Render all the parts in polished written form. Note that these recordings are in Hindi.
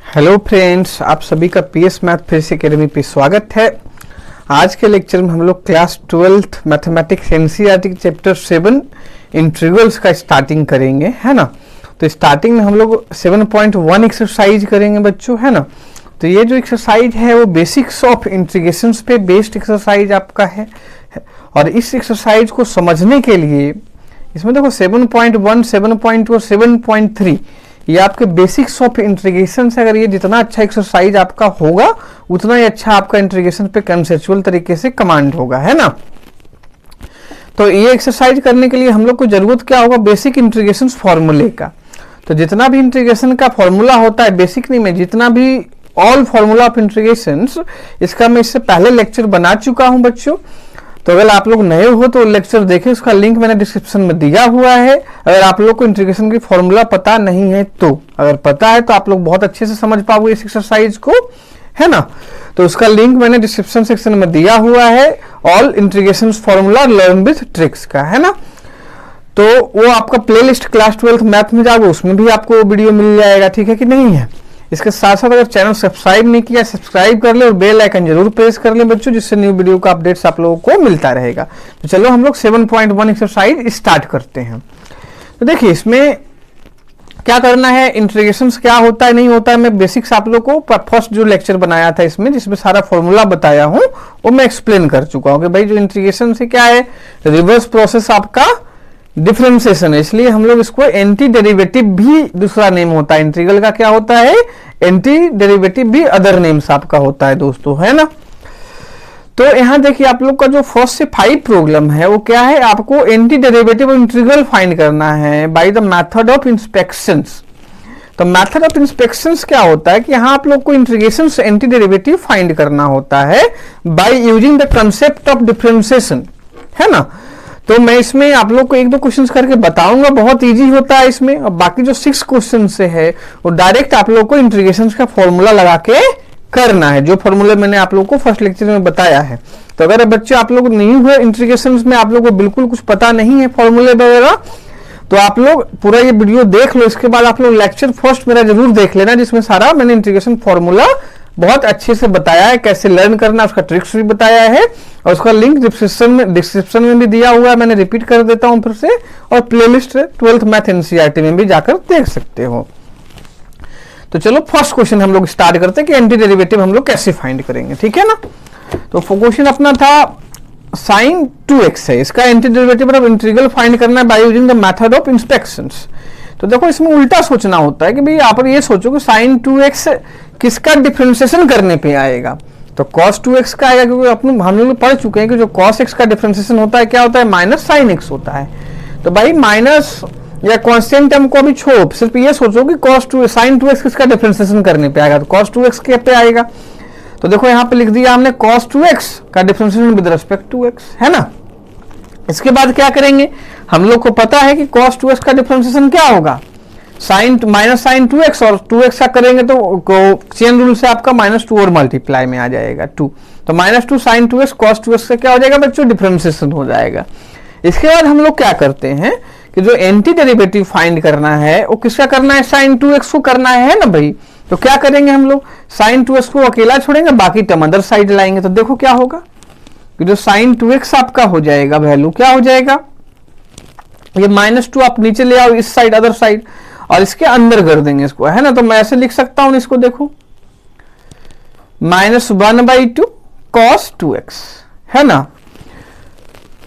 हेलो फ्रेंड्स, आप सभी का पीएस मैथ फिजिक्स एकेडमी पे स्वागत है। आज के लेक्चर में हम लोग class 12th mathematics NCERT chapter 7 integrals का स्टार्टिंग करेंगे, है ना। तो स्टार्टिंग में हम लोग 7.1 एक्सरसाइज करेंगे बच्चों, है ना। तो ये जो एक्सरसाइज है वो बेसिक्स ऑफ इंटीग्रेशंस पे बेस्ड एक्सरसाइज आपका है। और इस एक्सरसाइज को समझने के लिए इसमें देखो 7.1, 7.2 और 7.3 ये आपके बेसिक्स ऑफ इंटीग्रेशन से, अगर ये जितना अच्छा एक्सरसाइज आपका होगा उतना ही अच्छा आपका इंटीग्रेशन पे कंसेप्चुअल तरीके से कमांड होगा, है ना। तो ये एक्सरसाइज करने के लिए हम लोग को जरूरत क्या होगा, बेसिक इंटीग्रेशन फॉर्मूले का। तो जितना भी इंटीग्रेशन का फॉर्मूला होता है, बेसिक नहीं में जितना भी ऑल फॉर्मूला ऑफ इंटीग्रेशंस, इसका मैं इससे पहले लेक्चर बना चुका हूं बच्चों। तो अगर आप लोग नए हो तो लेक्चर देखें, उसका लिंक मैंने डिस्क्रिप्शन में दिया हुआ है। अगर आप लोग को इंटीग्रेशन की फॉर्मूला पता नहीं है तो, अगर पता है तो आप लोग बहुत अच्छे से समझ पाओगे इस एक्सरसाइज को, है ना। तो उसका लिंक मैंने डिस्क्रिप्शन सेक्शन में दिया हुआ है, all integration formula learn with tricks का, है ना। तो वो आपका प्लेलिस्ट क्लास 12th मैथ में जाओगे, उसमें भी आपको वीडियो मिल जाएगा, ठीक है कि नहीं है। इसके साथ साथ अगर चैनल सब्सक्राइब नहीं किया, सब्सक्राइब कर ले और बेल आइकन जरूर प्रेस कर ले बच्चों, जिससे न्यू वीडियो का अपडेट्स आप लोगों को मिलता रहेगा। तो चलो हम लोग 7.1 एक्सरसाइज स्टार्ट करते हैं। तो देखिए इसमें क्या करना है, इंटीग्रेशंस क्या होता है नहीं होता है, मैं बेसिक्स आप लोग को फर्स्ट जो लेक्चर बनाया था इसमें, जिसमें सारा फॉर्मूला बताया हूं, वो मैं एक्सप्लेन कर चुका हूं कि भाई जो इंटीग्रेशन से क्या है, रिवर्स प्रोसेस आपका डिफरेंशिएशन है। इसलिए हम लोग इसको एंटी डेरिवेटिव भी दूसरा नेम होता है, इंटीग्रल का क्या होता है, एंटी डेरिवेटिव भी अदर नेम्स आपका होता है दोस्तों, है ना। तो यहां देखिए आप लोग का जो फर्स्ट से 5 प्रॉब्लम है वो क्या है, आपको एंटी डेरिवेटिव इंटीग्रल फाइंड करना है by the method of inspections. तो मेथड ऑफ इंस्पेक्शंस क्या होता है कि यहां आप लोग को इंटीग्रेशन से एंटी डेरिवेटिव फाइंड करना होता है by using the concept of differentiation, है ना। तो मैं इसमें आप लोग को 1-2 क्वेश्चंस करके बताऊंगा, बहुत इजी होता है इसमें। और बाकी जो 6 क्वेश्चन से है वो डायरेक्ट आप लोग को इंटीग्रेशन का फॉर्मूला लगा के करना है, जो फॉर्मूला मैंने आप लोग को फर्स्ट लेक्चर में बताया है। तो अगर बच्चे आप लोग नहीं हुए इंटीग्रेशन में, आप लोग को बिल्कुल कुछ पता नहीं है फॉर्मूले वगैरह, तो आप लोग पूरा ये वीडियो देख लो। इसके बाद आप लोग लेक्चर फर्स्ट मेरा जरूर देख लेना, जिसमें सारा मैंने इंटीग्रेशन फॉर्मूला बहुत अच्छे से बताया है, कैसे लर्न करना, उसका ट्रिक्स भी बताया है। और उसका लिंक डिस्क्रिप्शन में भी दिया हुआ है, मैंने रिपीट कर देता हूं फिर से। और प्लेलिस्ट 12th मैथ एनसीईआरटी में भी जाकर देख सकते हो। तो चलो फर्स्ट क्वेश्चन हम लोग स्टार्ट करते हैं कि एंटी डेरिवेटिव हम लोग कैसे फाइंड करेंगे, ठीक है ना। तो क्वेश्चन अपना था sin 2x है, इसका एंटी डेरिवेटिव मतलब इंटीग्रल फाइंड करना है by using the method of inspections. तो देखो इसमें उल्टा सोचना होता है कि भाई आप ये सोचो कि sin 2x किसका डिफरेंशिएशन करने पे आएगा, तो cos 2x का आएगा, क्योंकि हम लोग पढ़ चुके हैं कि जो cos x का डिफरेंशिएशन होता है क्या होता है, माइनस sin x होता है। तो भाई माइनस या कांस्टेंट टर्म को अभी छोड़ो, सिर्फ ये सोचो कि sin 2x किसका डिफरेंशिएशन करने पे आएगा, तो cos 2x के पे आएगा। तो देखो यहाँ पे लिख दिया हमने cos 2x का differentiation with respect to x, है ना। इसके बाद क्या करेंगे, हम लोग को पता है कि cos 2x का डिफरेंशिएशन क्या होगा, माइनस साइन 2x, और 2x का करेंगे तो चेन रूल से आपका -2 और मल्टीप्लाई में आ जाएगा 2। तो -2 sin 2x cos 2x का क्या हो जाएगा बच्चों, डिफरेंशिएशन हो जाएगा। इसके बाद हम लोग क्या करते हैं कि जो एंटी डेरिवेटिव फाइंड करना है वो किसका करना है, sin 2x को करना है ना भाई। तो क्या करेंगे हम लोग, sin 2x को अकेला छोड़ेंगे, बाकी टर्म अदर साइड लाएंगे। तो देखो क्या होगा कि जो sin 2x आपका हो जाएगा वैल्यू क्या हो जाएगा, ये -2 आप नीचे ले आओ इस साइड अदर साइड, और इसके अंदर कर देंगे इसको, है ना। तो मैं ऐसे लिख सकता हूं इसको, देखो -1/2 cos 2x, है ना।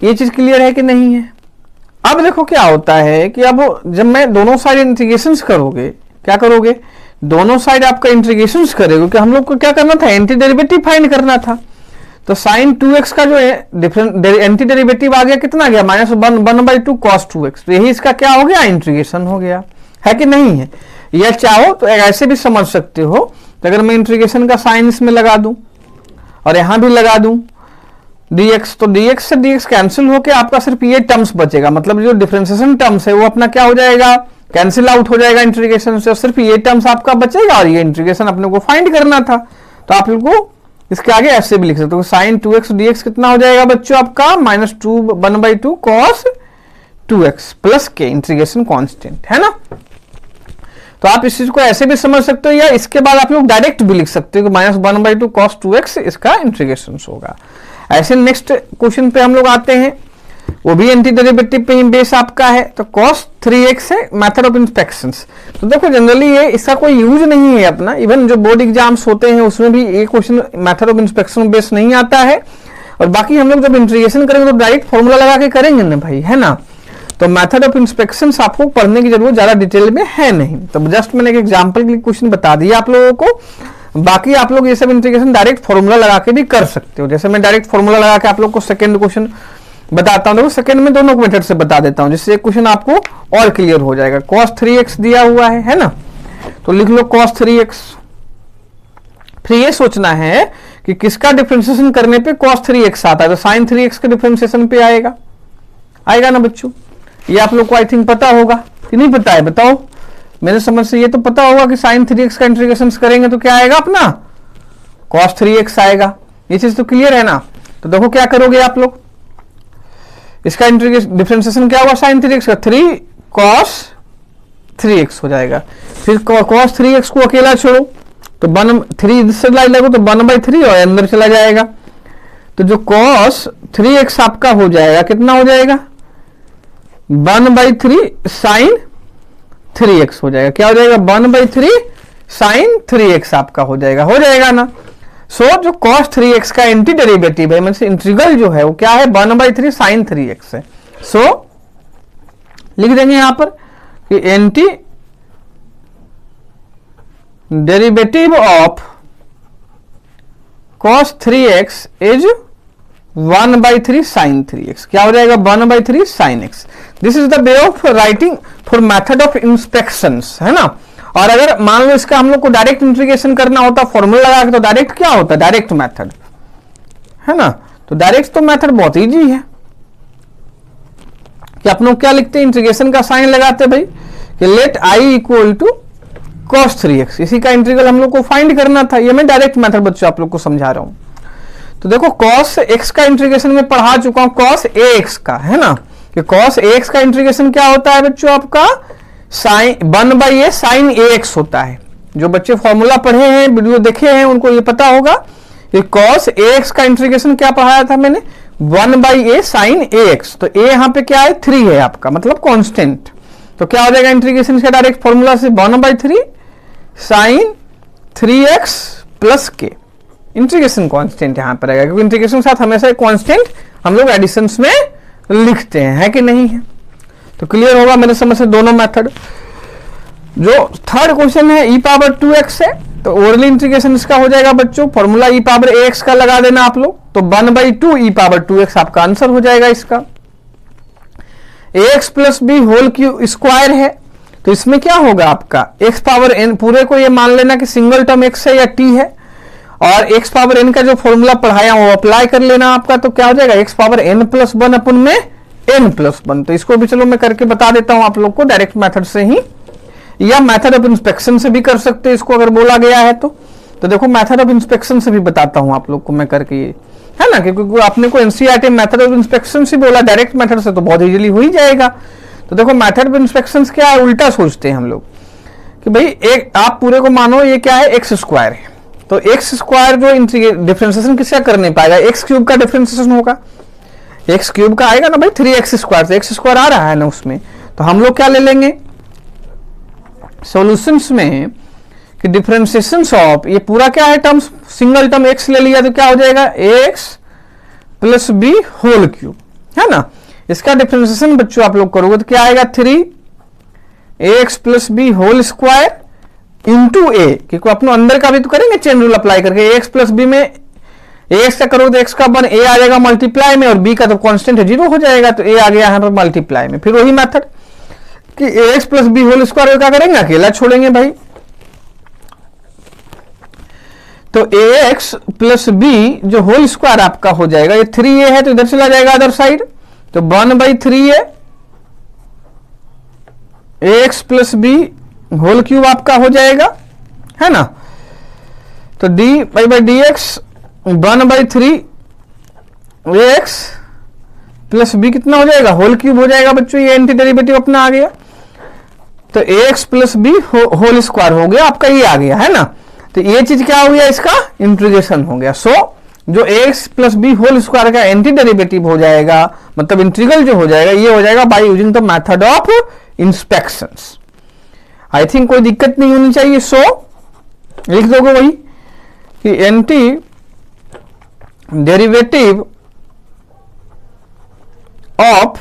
ये चीज क्लियर है कि नहीं है। अब देखो क्या होता है कि अब जब मैं दोनों साइड इंटीग्रेशन करोगे, क्या करोगे, दोनों साइड आपका इंटीग्रेशन करेगा, क्योंकि हम लोग को क्या करना था, एंटी डेरिवेटिव फाइंड करना था। तो sin 2x का जो एंटी डेरिवेटिव आ गया, कितना आ गया, -1/2 cos 2x। तो यही इसका क्या हो गया, इंटीग्रेशन हो गया, है कि नहीं है। या चाहो तो ऐसे भी समझ सकते हो, तो अगर मैं इंटीग्रेशन का साइन इसमें लगा दूं और यहां भी लगा दूं dx, तो dx से dx कैंसिल होके आपका सिर्फ ये टर्म्स बचेगा, मतलब जो डिफरेंशिएशन टर्म्स है वो अपना क्या हो जाएगा, कैंसिल आउट हो जाएगा इंटीग्रेशन से, और सिर्फ ये टर्म्स आपका बचेगा, और ये इंटीग्रेशन अपने को फाइंड करना था। तो आप लोग को इसके आगे ऐसे भी लिख सकते हो, sin 2x dx कितना हो जाएगा बच्चों आपका, -1/2 cos 2x प्लस के इंटीग्रेशन कांस्टेंट, है ना। तो आप इस चीज को ऐसे भी समझ सकते हो, या इसके बाद आप लोग डायरेक्ट भी लिख सकते हो कि -1/2 cos 2x इसका इंटीग्रेशन होगा। ऐसे नेक्स्ट क्वेश्चन पे हम लोग आते हैं, वो भी एंटी डेरिवेटिव पे ही बेस आपका है। तो cos 3x है मेथड ऑफ इंस्पेक्शंस। तो देखो जनरली ये इसका कोई यूज नहीं है अपना, इवन जो बोर्ड एग्जाम्स होते हैं उसमें भी ये question method of inspection base नहीं आता है। और बाकी हम लोग जब इंटीग्रेशन करेंगे तो डायरेक्ट फॉर्मूला लगा के करेंगे ना भाई, है ना। तो मेथड ऑफ इंस्पेक्शंस आपको पढ़ने की जरूरत ज्यादा डिटेल में है नहीं, तो जस्ट मैंने एक एग्जांपल के लिए क्वेश्चन बता दिया आप लोगों को। बाकी आप लोग ये सब इंटीग्रेशन डायरेक्ट फॉर्मूला लगा के भी कर सकते हो। जैसे मैं डायरेक्ट फॉर्मूला लगा के आप लोग को सेकंड क्वेश्चन बताता हूं, देखो सेकंड में दोनों मेथड से बता देता हूं, जिससे एक क्वेश्चन आपको और क्लियर हो जाएगा। cos 3x दिया हुआ है ना, तो लिख लो cos 3x। फिर ये सोचना है कि किसका डिफरेंशिएशन करने पे cos 3x आता है, तो sin 3x के डिफरेंशिएशन पे आएगा ना बच्चों। ये आप लोग को आई थिंक पता होगा कि नहीं पता है, बताओ। मेरे समझ से ये तो पता होगा कि sin 3x का इंटीग्रेशन करेंगे तो क्या आएगा अपना, cos 3x आएगा। ये चीज तो क्लियर है ना। तो देखो क्या करोगे आप लोग, इसका इंटीग्रेशन डिफरेंशिएशन क्या होगा sin 3x का, 3 cos 3x हो जाएगा। फिर cos 3x को अकेला छोड़ो तो 3 से लगो तो 1/3 और अंदर चला जाएगा। तो जो cos 3x आपका हो जाएगा कितना हो जाएगा, 1/3 sin 3x हो जाएगा। क्या हो जाएगा, 1/3 sin 3x आपका हो जाएगा ना। सो जो cos 3x का एंटी डेरिवेटिव है, मतलब इंटीग्रल जो है वो क्या है, 1/3 sin 3x है। सो लिख देंगे यहां पर कि anti derivative of cos 3x is 1/3 sin 3x। क्या हो जाएगा, 1/3 sin x। This is the way of writing for method of inspections, है ना। और अगर मान लो इसका हम लोग को डायरेक्ट इंटीग्रेशन करना होता फॉर्मूला लगा के, तो डायरेक्ट क्या होता है, डायरेक्ट मेथड, है ना। तो डायरेक्ट तो मेथड बहुत इजी है कि आप लोग क्या लिखते हैं, इंटीग्रेशन का साइन लगाते हैं भाई कि let i equal to cos 3x। इसी का इंटीग्रल हम लोग को फाइंड करना था। ये मैं डायरेक्ट मेथड बच्चों आप लोग को समझा रहा हूं। तो देखो cos x का इंटीग्रेशन में पढ़ा चुका हूं, cos ax का, है ना, कि cos ax का इंटीग्रेशन क्या होता है बच्चों आपका, sin 1/a sin ax होता है। जो बच्चे फॉर्मूला पढ़े हैं, वीडियो देखे हैं, उनको ये पता होगा कि cos ax का इंटीग्रेशन क्या पढ़ाया था मैंने, 1/a sin ax। तो a यहां पे क्या है, 3 है आपका, मतलब कांस्टेंट। तो क्या हो जाएगा इंटीग्रेशन का डायरेक्ट फॉर्मूला से, 1/3 sin 3x plus k। Integration constant यहां पर आएगा, क्योंकि इंटीग्रेशन के साथ हमेशा कांस्टेंट हम लोग एडिशंस में लिखते हैं, है कि नहीं है। तो क्लियर होगा मेरे समझ से दोनों मेथड। जो थर्ड क्वेश्चन है e⁻2x है, तो ओरली इंटीग्रेशन इसका हो जाएगा बच्चों, फॉर्मूला e⁻ax का लगा देना आप लोग, तो 1/2 e⁻2x आपका आंसर हो जाएगा इसका। ax plus b whole cube square है, तो इसमें क्या होगा आपका x पावर n, पूरे को ये मान लेना कि सिंगल टर्म x है या t है, और x पावर n का जो फॉर्मूला पढ़ाया वो अप्लाई कर लेना आपका। तो क्या हो जाएगा, x पावर n प्लस 1 अपन में n प्लस 1। तो इसको भी चलो मैं करके बता देता हूं आप लोग को डायरेक्ट मेथड से ही, या मेथड ऑफ इंस्पेक्शन से भी कर सकते हैं इसको अगर बोला गया है तो। तो देखो मेथड ऑफ इंस्पेक्शन से भी बताता हूं आप लोग को मैं करके, ये है ना, क्योंकि आपने को एनसीईआरटी मेथड ऑफ इंस्पेक्शन से बोला, डायरेक्ट मेथड से तो बहुत इजीली हो ही जाएगा। तो देखो मेथड ऑफ इंस्पेक्शन क्या है, उल्टा सोचते हैं हम लोग कि भाई एक आप पूरे को मानो ये क्या है, एक्स स्क्वायर है, तो एक्स स्क्वायर जो डिफरेंशिएशन किसका कर नहीं पाएगा, एक्स क्यूब का डिफरेंशिएशन होगा, एक्स क्यूब का आएगा ना भाई 3x स्क्वायर, तो एक्स स्क्वायर आ रहा है ना उसमें। तो हम लोग क्या ले लेंगे सॉल्यूशंस में कि डिफरेंशिएशन ऑफ, ये पूरा क्या है टर्म्स, सिंगल टर्म x ले लिया तो क्या हो जाएगा, ax plus b whole cube, है ना। इसका डिफरेंशिएशन बच्चों आप लोग करोगे तो क्या आएगा, 3ax plus b whole square into a, क्योंकि अपने अंदर का भी तो करेंगे चेन रूल अप्लाई करके। ax प्लस बी में ax का करोगे तो x का 1 a आ जाएगा मल्टीप्लाई में, और b का तो कांस्टेंट है 0 हो जाएगा, तो a आ गया यहाँ पर मल्टीप्लाई में। फिर वही मेथड कि ax plus b whole square क्या करेंगे, अकेला छोड़ेंगे भाई। तो ax प्लस बी जो होल स्क्वायर आपका हो जाएगा, ये 3a है तो इधर चला जाएगा अदर साइड, तो 1/3 ax plus b whole cube आपका हो जाएगा, है ना। तो d/dx 1/3 ax प्लस बी कितना हो जाएगा, होल क्यूब हो जाएगा बच्चों, ये एंटी डेरिवेटिव अपना आ गया। तो ax plus b whole square हो गया आपका, ये आ गया है ना। तो ये चीज क्या हो गया, इसका इंटीग्रेशन हो गया। सो जो ax plus b whole square का एंटी डेरिवेटिव हो जाएगा, मतलब इंटीग्रल जो हो जाएगा, ये हो जाएगा by using the method of inspections. I think कोई दिक्कत नहीं होनी चाहिए। सो लिख दोगे वही कि anti derivative of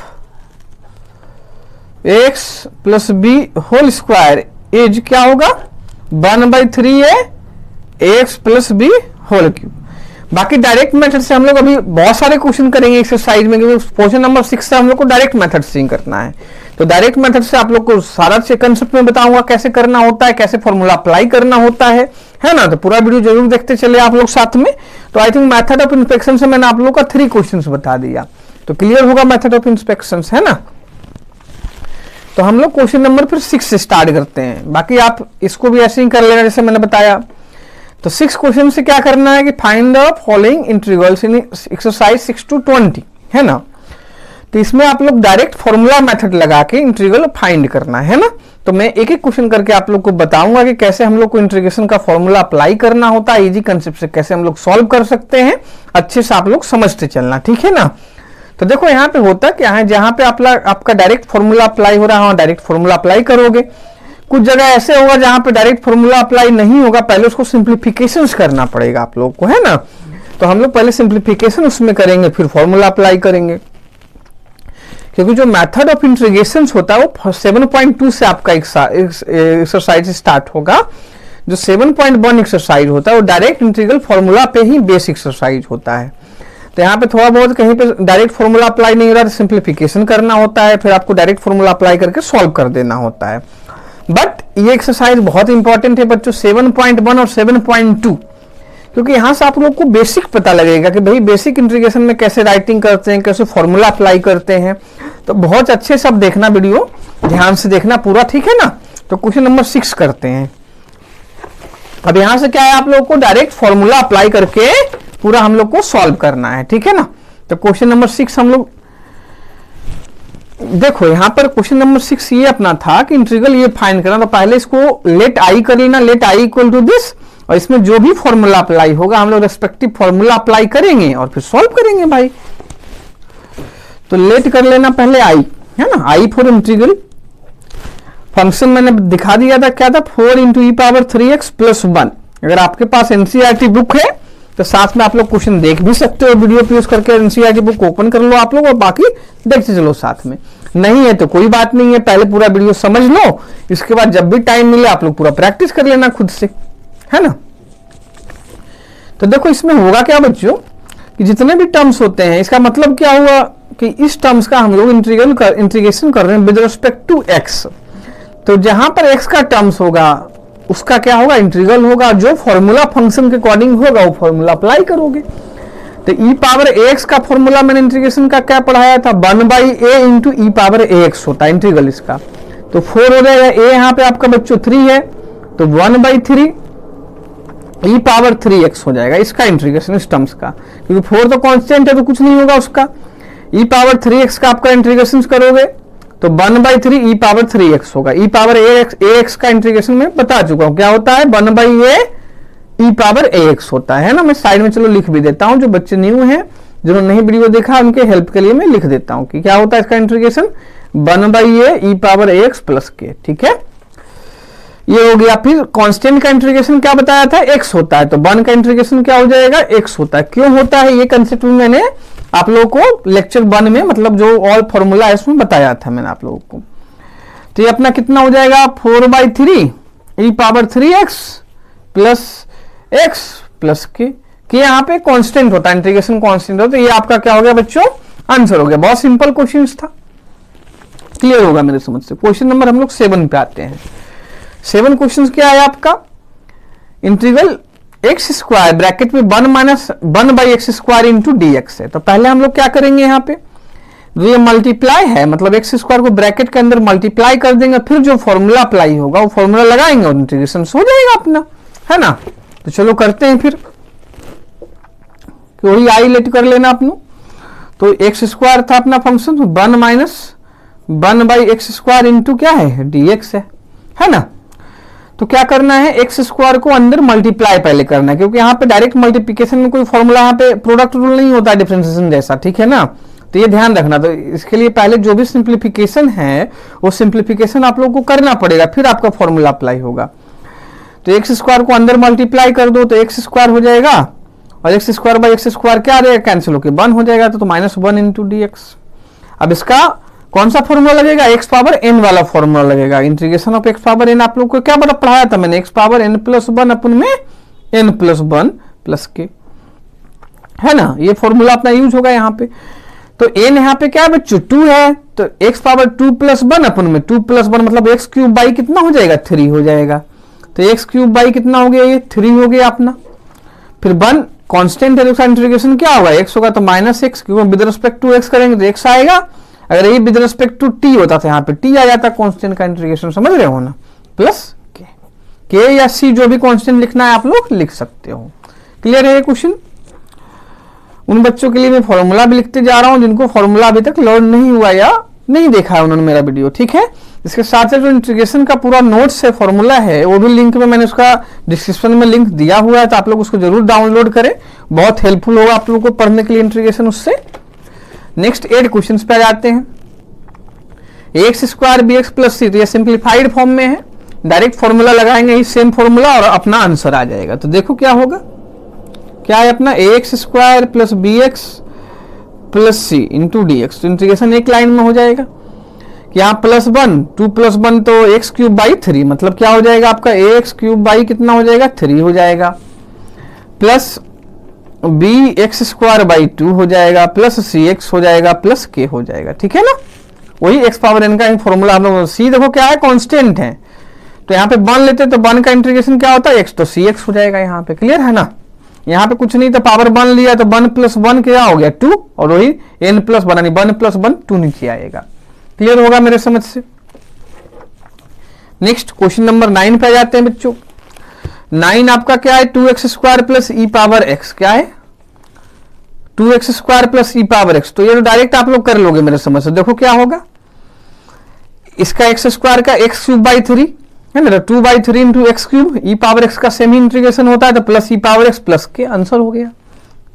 x plus b whole square is क्या होगा, 1/3a x plus b whole cube. बाकी डायरेक्ट मेथड से हम लोग अभी बहुत सारे क्वेश्चन करेंगे एक्सरसाइज में, क्योंकि क्वेश्चन नंबर 6 से हम लोग को डायरेक्ट मेथड से ही करना है। तो डायरेक्ट मेथड से आप लोग को सारा कंसेप्ट में बताऊंगा कैसे करना होता है, कैसे फॉर्मूला अप्लाई करना होता है ना। तो पूरा वीडियो जरूर देखते चले आप लोग साथ में। तो I think method of inspection से मैंने आप लोग का 3 क्वेश्चंस बता दिया, तो क्लियर होगा मेथड ऑफ इंस्पेक्शन, है ना। तो हम लोग क्वेश्चन नंबर फिर 6 से स्टार्ट करते हैं। बाकी आप इसको भी ऐसे ही कर लेना जैसे मैंने बताया। तो 6 क्वेश्चन से क्या करना है कि find the following integrals in exercise 6 to 20, है ना। तो इसमें आप लोग डायरेक्ट फॉर्मूला मेथड लगा के इंटीग्रल फाइंड करना है ना। तो मैं एक एक क्वेश्चन करके आप लोग को बताऊंगा कि कैसे हम लोग को इंटीग्रेशन का फॉर्मूला अप्लाई करना होता है, इजी कंसेप्ट से कैसे हम लोग सॉल्व कर सकते हैं, अच्छे से आप लोग समझते चलना, ठीक है ना। तो देखो यहाँ पे होता क्या है, जहां पे आपका डायरेक्ट फॉर्मूला अप्लाई हो रहा है, डायरेक्ट फॉर्मूला अप्लाई करोगे। कुछ जगह ऐसे होगा जहां पे डायरेक्ट फॉर्मूला अप्लाई नहीं होगा, पहले उसको सिंप्लीफिकेशन करना पड़ेगा आप लोग को, है ना। तो हम लोग पहले सिंप्लीफिकेशन उसमें करेंगे, फिर फॉर्मूला अप्लाई करेंगे, क्योंकि जो मेथड ऑफ इंटीग्रेशन होता है वो 7.2 से आपका एक्सरसाइज स्टार्ट होगा। जो 7.1 एक्सरसाइज होता है वो डायरेक्ट इंटीग्रल फॉर्मूला पे ही बेस एक्सरसाइज होता है। तो यहाँ पे थोड़ा बहुत कहीं पे डायरेक्ट फॉर्मूला अप्लाई नहीं हो रहा तो सिंप्लीफिकेशन करना होता है, फिर आपको डायरेक्ट फॉर्मूला अप्लाई करके सॉल्व कर देना होता है। बट ये एक्सरसाइज बहुत इंपॉर्टेंट है बच्चों, 7.1 और 7.2, क्योंकि यहां से आप लोग को बेसिक पता लगेगा कि भाई बेसिक इंटीग्रेशन में कैसे राइटिंग करते हैं, कैसे फॉर्मूला अप्लाई करते हैं। तो बहुत अच्छे से आप देखना, वीडियो ध्यान से देखना पूरा, ठीक है ना। तो क्वेश्चन नंबर 6 करते हैं। अब यहां से क्या है, आप लोग को डायरेक्ट फॉर्मूला अप्लाई करके पूरा हम लोग को सॉल्व करना है, ठीक है ना। तो क्वेश्चन नंबर 6 हम लोग देखो, यहां पर क्वेश्चन नंबर 6 ये अपना था कि इंटीग्रल ये फाइंड करना। तो पहले इसको लेट आई कर लेना, let I equal to this, और इसमें जो भी फॉर्मूला अप्लाई होगा हम लोग रेस्पेक्टिव फॉर्मूला अप्लाई करेंगे और फिर सॉल्व करेंगे भाई। तो लेट कर लेना पहले आई, है ना, आई फॉर इंटीग्रल। फंक्शन मैंने दिखा दिया था, क्या था, 4 × e⁻3x + 1। अगर आपके पास एनसीईआरटी बुक है तो साथ में आप लोग क्वेश्चन देख भी सकते हो, वीडियो पे यूज करके एनसीईआरटी बुक ओपन कर लो आप लोग और बाकी देखते चलो साथ में। नहीं है तो कोई बात नहीं है, पहले पूरा वीडियो समझ लो, इसके बाद जब भी टाइम मिले आप लोग पूरा प्रैक्टिस कर लेना खुद से, है ना। तो देखो इसमें होगा क्या बच्चों कि जितने भी टर्म्स होते हैं, इसका मतलब क्या हुआ कि इस टर्म्स का हम लोग इंटीग्रेशन कर रहे हैं विद रिस्पेक्ट टू एक्स। तो जहां पर x का टर्म्स होगा उसका क्या होगा, इंटीग्रल होगा। जो फॉर्मूला फंक्शन के अकॉर्डिंग होगा वो फॉर्मूला अप्लाई करोगे। तो e⁻ax का फॉर्मूला मैंने इंटीग्रेशन का क्या पढ़ाया था, 1/a × e⁻ax होता है इंटीग्रल इसका। तो 4 हो जाएगा, a यहाँ पे आपका बच्चों 3 है तो 1/3 e⁻3x हो जाएगा इसका इंटीग्रेशन, इस टर्म्स का, क्योंकि 4 तो कांस्टेंट है तो कुछ नहीं होगा उसका। e⁻3x का आपका इंटीग्रेशन करोगे तो 1/3 e⁻3x होगा। e⁻ax का इंटीग्रेशन में बता चुका हूं क्या होता है, 1/a e⁻ax होता है ना। मैं साइड में चलो लिख भी देता हूं, जो बच्चे न्यू हैं जिन्होंने नहीं वीडियो देखा उनके हेल्प के लिए मैं लिख देता हूं कि क्या होता है इसका इंटीग्रेशन, 1/a e⁻ax + k, ठीक है। ये हो गया। फिर कांस्टेंट का इंटीग्रेशन क्या बताया था, x होता है, तो 1 का इंटीग्रेशन क्या हो जाएगा, x होता है। क्यों होता है ये कंसेप्ट में मैंने आप लोगों को लेक्चर 1 में, मतलब जो ऑल फॉर्मूला है उसमें बताया था मैंने आप लोगों को। तो ये अपना कितना हो जाएगा, 4/3 e⁻3x + x + k। यहाँ पे कांस्टेंट होता है, इंटीग्रेशन कांस्टेंट होता है। तो ये आपका क्या हो गया बच्चों, आंसर हो गया। बहुत सिंपल क्वेश्चन था, क्लियर होगा मेरे समझ से। क्वेश्चन नंबर हम लोग 7 पे आते हैं। 7 क्वेश्चन क्या है आपका, इंटीग्रल x² ब्रैकेट में 1/x² × dx है। तो पहले हम लोग क्या करेंगे, यहाँ पे ये मल्टीप्लाई है, मतलब x² को ब्रैकेट के अंदर मल्टीप्लाई कर देंगे, फिर जो फॉर्मूला अप्लाई होगा वो फॉर्मूला लगाएंगे और इंटीग्रेशन हो जाएगा अपना, है ना। तो चलो करते हैं फिर, वही आई लेट कर लेना अपनों। तो x² था अपना फंक्शन, 1 - 1/x² × क्या है, dx है, है ना। तो क्या करना है, एक्स स्क्वायर को अंदर मल्टीप्लाई पहले करना है, क्योंकि यहाँ पे डायरेक्ट मल्टीप्लिकेशन में कोई फॉर्मूला यहाँ पे प्रोडक्ट रूल नहीं होता डिफरेंशिएशन जैसा, ठीक है ना। तो ये ध्यान रखना। तो इसके लिए पहले जो भी सिंप्लीफिकेशन है वो सिंप्लीफिकेशन आप लोगों को करना पड़ेगा, फिर आपका फॉर्मूला अप्लाई होगा। तो एक्स स्क्वायर को अंदर मल्टीप्लाई कर दो तो एक्स स्क्वायर हो जाएगा, और x square by x square क्या आ जाएगा, कैंसिल होकर 1 हो जाएगा, तो माइनस 1 इंटू डी एक्स। अब इसका कौन सा फॉर्मूला लगेगा, एक्स पावर एन वाला फॉर्मूला लगेगा। Integration of x power n आप लोग को क्या बड़ा पढ़ाया था मैंने, एक्स पावर एन प्लस 1 अपन में एन प्लस 1 प्लस के, है ना। ये फॉर्मूला अपना यूज होगा यहाँ पे। तो एन यहाँ पे क्या है बच्चों, 2 है, तो एक्स पावर 2 प्लस 1 अपन में 2 प्लस 1 मतलब एक्स क्यूब बाई कितना हो जाएगा, 3 हो जाएगा। तो एक्स क्यूब बाई कितना हो गया, ये 3 हो गया अपना। फिर 1 कांस्टेंट है, उसका इंटीग्रेशन क्या होगा, एक्स होगा तो माइनस एक्स, क्योंकि विद रिस्पेक्ट टू एक्स करेंगे तो एक्स आएगा। अगर ये विद रिस्पेक्ट टू टी होता था यहाँ पे टी आ जाता, कांस्टेंट का इंटीग्रेशन, समझ रहे हो ना, प्लस के या सी जो भी कांस्टेंट लिखना है आप लोग लिख सकते हो। क्लियर है ये क्वेश्चन। उन बच्चों के लिए मैं फॉर्मूला भी लिखते जा रहा हूं जिनको फॉर्मूला अभी तक लोड नहीं हुआ या नहीं देखा है उन्होंने मेरा वीडियो, ठीक है। इसके साथ साथ जो इंटीग्रेशन का पूरा नोट्स है, फॉर्मूला है, वो भी लिंक में मैंने उसका डिस्क्रिप्शन में लिंक दिया हुआ है, तो आप लोग उसको जरूर डाउनलोड करें, बहुत हेल्पफुल होगा आप लोगों को पढ़ने के लिए इंटीग्रेशन उससे। नेक्स्ट 8 क्वेश्चन पे आ जाते हैं। X square b x plus c, तो ये सिंप्लीफाइड फॉर्म में है, डायरेक्ट फॉर्मूला लगाएंगे ही सेम फॉर्मूला और अपना आंसर आ जाएगा। तो देखो क्या होगा, क्या है अपना x square plus b x plus c into d x. तो इंटीग्रेशन एक लाइन में हो जाएगा, यहाँ प्लस 1 2 प्लस 1 तो एक्स क्यूब बाई 3, मतलब क्या हो जाएगा आपका एक्स क्यूब बाई कितना हो जाएगा, 3 हो जाएगा, plus b x square by 2 हो जाएगा, प्लस सी एक्स हो जाएगा, प्लस के हो जाएगा, ठीक है ना। वही एक्स पावर एन का एक फॉर्मूला हम लोग, सी देखो क्या है, कांस्टेंट है, तो यहाँ पे 1 लेते तो 1 का इंटीग्रेशन क्या होता है एक्स, तो सी एक्स हो जाएगा यहाँ पे। क्लियर है ना, यहाँ पे कुछ नहीं, तो पावर 1 लिया तो 1 प्लस 1 क्या हो गया 2, और वही n प्लस 1 यानी 1 प्लस 1 2 नीचे आएगा। क्लियर होगा मेरे समझ से। नेक्स्ट क्वेश्चन नंबर 9 पे आ जाते हैं बच्चों। 9 आपका क्या है, 2x square plus e power x, क्या है 2x square plus e power x. तो ये तो डायरेक्ट आप लोग कर लोगे मेरे समझ से। देखो क्या होगा, इसका एक्स स्क्वायर का एक्स क्यूब बाई 3 है ना, 2 by 3 into x cube, E power x का सेमी इंटीग्रेशन होता है तो plus e power x plus के, आंसर हो गया।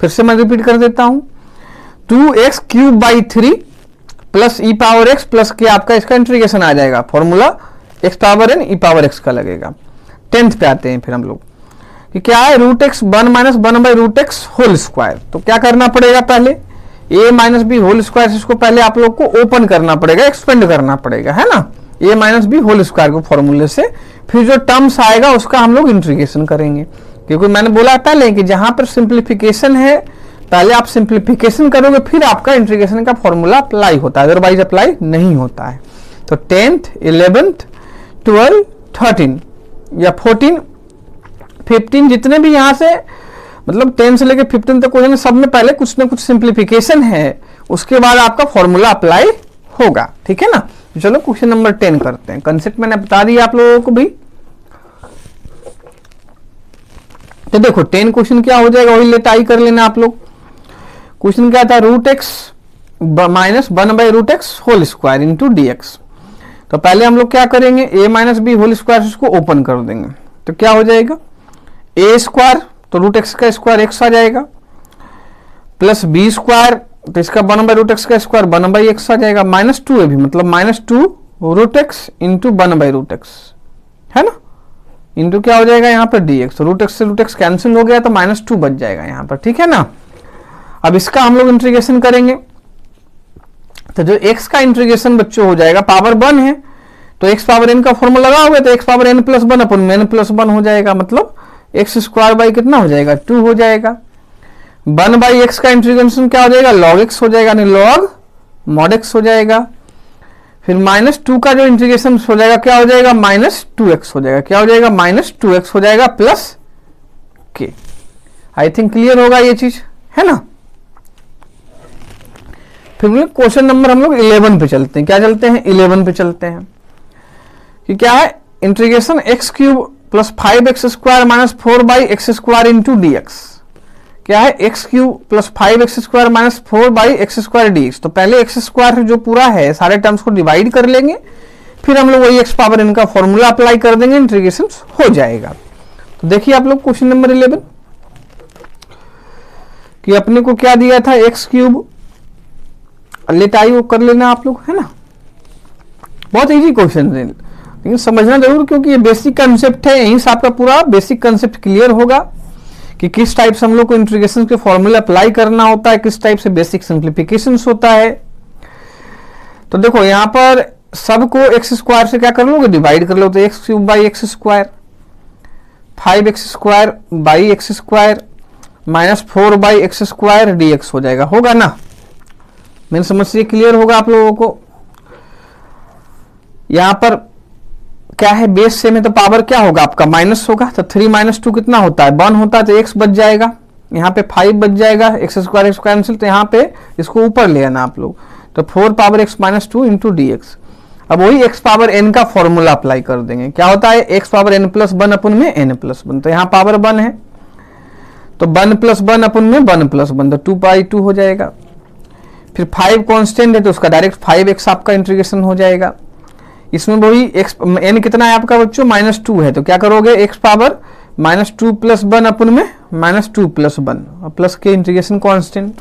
फिर से मैं रिपीट कर देता हूं, 2x cube by 3 plus e power x plus के, आपका इसका इंटीग्रेशन आ जाएगा, formula x power n e power x का लगेगा। 10th पे आते हैं फिर हम लोग कि क्या है, root x 1 minus 1 by root x whole square. तो क्या करना पड़ेगा, पहले a minus b whole square, इसको पहले आप लोग को ओपन करना पड़ेगा, एक्सपेंड करना पड़ेगा, है ना, a minus b whole square को फॉर्मूले से। फिर जो टर्म्स आएगा उसका हम लोग इंटीग्रेशन करेंगे, क्योंकि मैंने बोला पहले कि जहां पर सिंप्लीफिकेशन है पहले आप सिंप्लीफिकेशन करोगे फिर आपका इंटीग्रेशन का फॉर्मूला अप्लाई होता है, अदरवाइज अप्लाई नहीं होता है। तो 10th 11th 12 13 या 14 15 जितने भी यहां से मतलब 10 से लेकर 15 तक क्वेश्चन, सब में पहले कुछ ना कुछ सिंप्लीफिकेशन है, उसके बाद आपका फॉर्मूला अप्लाई होगा, ठीक है ना। तो चलो क्वेश्चन नंबर 10 करते हैं। कंसेप्ट मैंने बता दिया आप लोगों को भी। तो देखो 10 क्वेश्चन क्या हो जाएगा, वही लेट आई कर लेना आप लोग। क्वेश्चन क्या था, root x minus 1 by root x whole square into d x. तो पहले हम लोग क्या करेंगे, a minus b whole square इसको ओपन कर देंगे, तो क्या हो जाएगा a स्क्वायर, तो रूट एक्स का स्क्वायर एक्स आ जाएगा, प्लस बी स्क्वायर, तो इसका 1 बाई रूट एक्स का स्क्वायर 1 बाई एक्स आ जाएगा, माइनस 2 है भी, मतलब minus 2 root x into 1 by root x, है ना, इंटू क्या हो जाएगा यहाँ पर डी एक्स। रूट एक्स से रूट एक्स कैंसिल हो गया तो माइनस 2 बच जाएगा यहाँ पर, ठीक है ना। अब इसका हम लोग इंटीग्रेशन करेंगे, तो जो x का इंटीग्रेशन बच्चों हो जाएगा, पावर 1 है तो x पावर n का फॉर्मूला लगाओगे तो x पावर n प्लस 1 अपन n प्लस 1 हो जाएगा, मतलब x स्क्वायर बाई कितना हो जाएगा 2 हो जाएगा। 1 बाई x का इंटीग्रेशन क्या हो जाएगा, log x हो जाएगा, नहीं log mod x हो जाएगा। फिर माइनस 2 का जो इंटीग्रेशन हो जाएगा क्या हो जाएगा, माइनस 2x हो जाएगा, क्या हो जाएगा माइनस 2x हो जाएगा प्लस के। आई थिंक क्लियर होगा ये चीज, है ना। फिर क्वेश्चन नंबर हम लोग 11 पे चलते हैं। क्या चलते हैं, 11 पे चलते हैं कि क्या है, integration x cube plus 5x square minus 4 by x square into d x. क्या है, x cube plus 5x square minus 4 by x square D x. तो पहले एक्स स्क्वायर जो पूरा है सारे टर्म्स को डिवाइड कर लेंगे, फिर हम लोग वही एक्स पावर एन का फॉर्मूला अप्लाई कर देंगे, इंटीग्रेशन हो जाएगा। तो देखिए आप लोग क्वेश्चन नंबर 11 कि अपने को क्या दिया था, एक्स क्यूब, लेट आई वो कर लेना आप लोग, है ना। बहुत इजी क्वेश्चन है लेकिन समझना जरूर, क्योंकि ये बेसिक कंसेप्ट है, यहीं से आपका पूरा बेसिक कंसेप्ट क्लियर होगा कि किस टाइप से हम लोग को इंटीग्रेशन के फॉर्मूला अप्लाई करना होता है, किस टाइप से बेसिक सिंप्लीफिकेशन होता है। तो देखो यहाँ पर सबको एक्स स्क्वायर से क्या कर लोगे, डिवाइड कर लो, तो x cube by x square, 5x square by x square minus 4 by x square dx हो जाएगा, होगा ना। मेरी समझ से क्लियर होगा आप लोगों को। यहां पर क्या है, बेस सेम है तो पावर क्या होगा आपका माइनस होगा, तो 3 माइनस 2 कितना होता है 1 होता है, तो x बच जाएगा, यहाँ पे 5 बच जाएगा, एक्स स्क्वायर कैंसिल, तो यहाँ पे इसको ऊपर ले आना आप लोग, तो 4 power x minus 2 into dx। अब वही x पावर n का फॉर्मूला अप्लाई कर देंगे, क्या होता है x पावर n प्लस 1 अपन में n प्लस 1, तो यहाँ पावर 1 है तो 1 प्लस 1 अपन में 1 प्लस 1, तो 2 हो जाएगा। फिर 5 कांस्टेंट है तो उसका डायरेक्ट 5x आपका इंटीग्रेशन हो जाएगा। इसमें वही x n कितना है आपका बच्चों -2 है, तो क्या करोगे x पावर -2 प्लस 1 अपन में -2 प्लस 1 और प्लस के इंटीग्रेशन कांस्टेंट,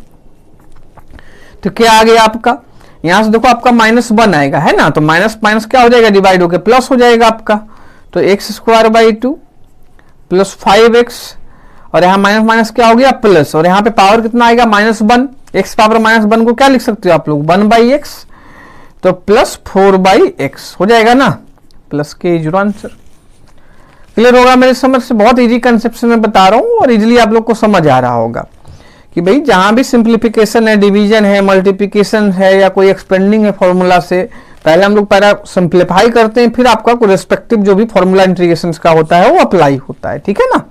तो क्या आ गया आपका, यहां से देखो आपका -1 आएगा, है ना, तो माइनस माइनस क्या हो जाएगा, डिवाइड होकर प्लस हो जाएगा आपका, तो x square by 2 plus 5x, और यहाँ माइनस माइनस क्या हो गया प्लस, और यहाँ पे पावर कितना आएगा -1, एक्स पावर -1 को क्या लिख सकते हो आप लोग 1 बाई एक्स, तो प्लस 4 बाई एक्स हो जाएगा ना, प्लस के इज आंसर। क्लियर होगा मेरे समझ से, बहुत इजी कंसेप्ट से मैं बता रहा हूँ और इजीली आप लोग को समझ आ रहा होगा कि भाई जहां भी सिंप्लीफिकेशन है, डिवीजन है, मल्टीप्लिकेशन है या कोई एक्सपेंडिंग है फॉर्मूला से, पहले हम लोग पहले सिंप्लीफाई करते हैं, फिर आपका कोई रेस्पेक्टिव जो भी फॉर्मूला इंटीग्रेशन का होता है वो अप्लाई होता है, ठीक है ना।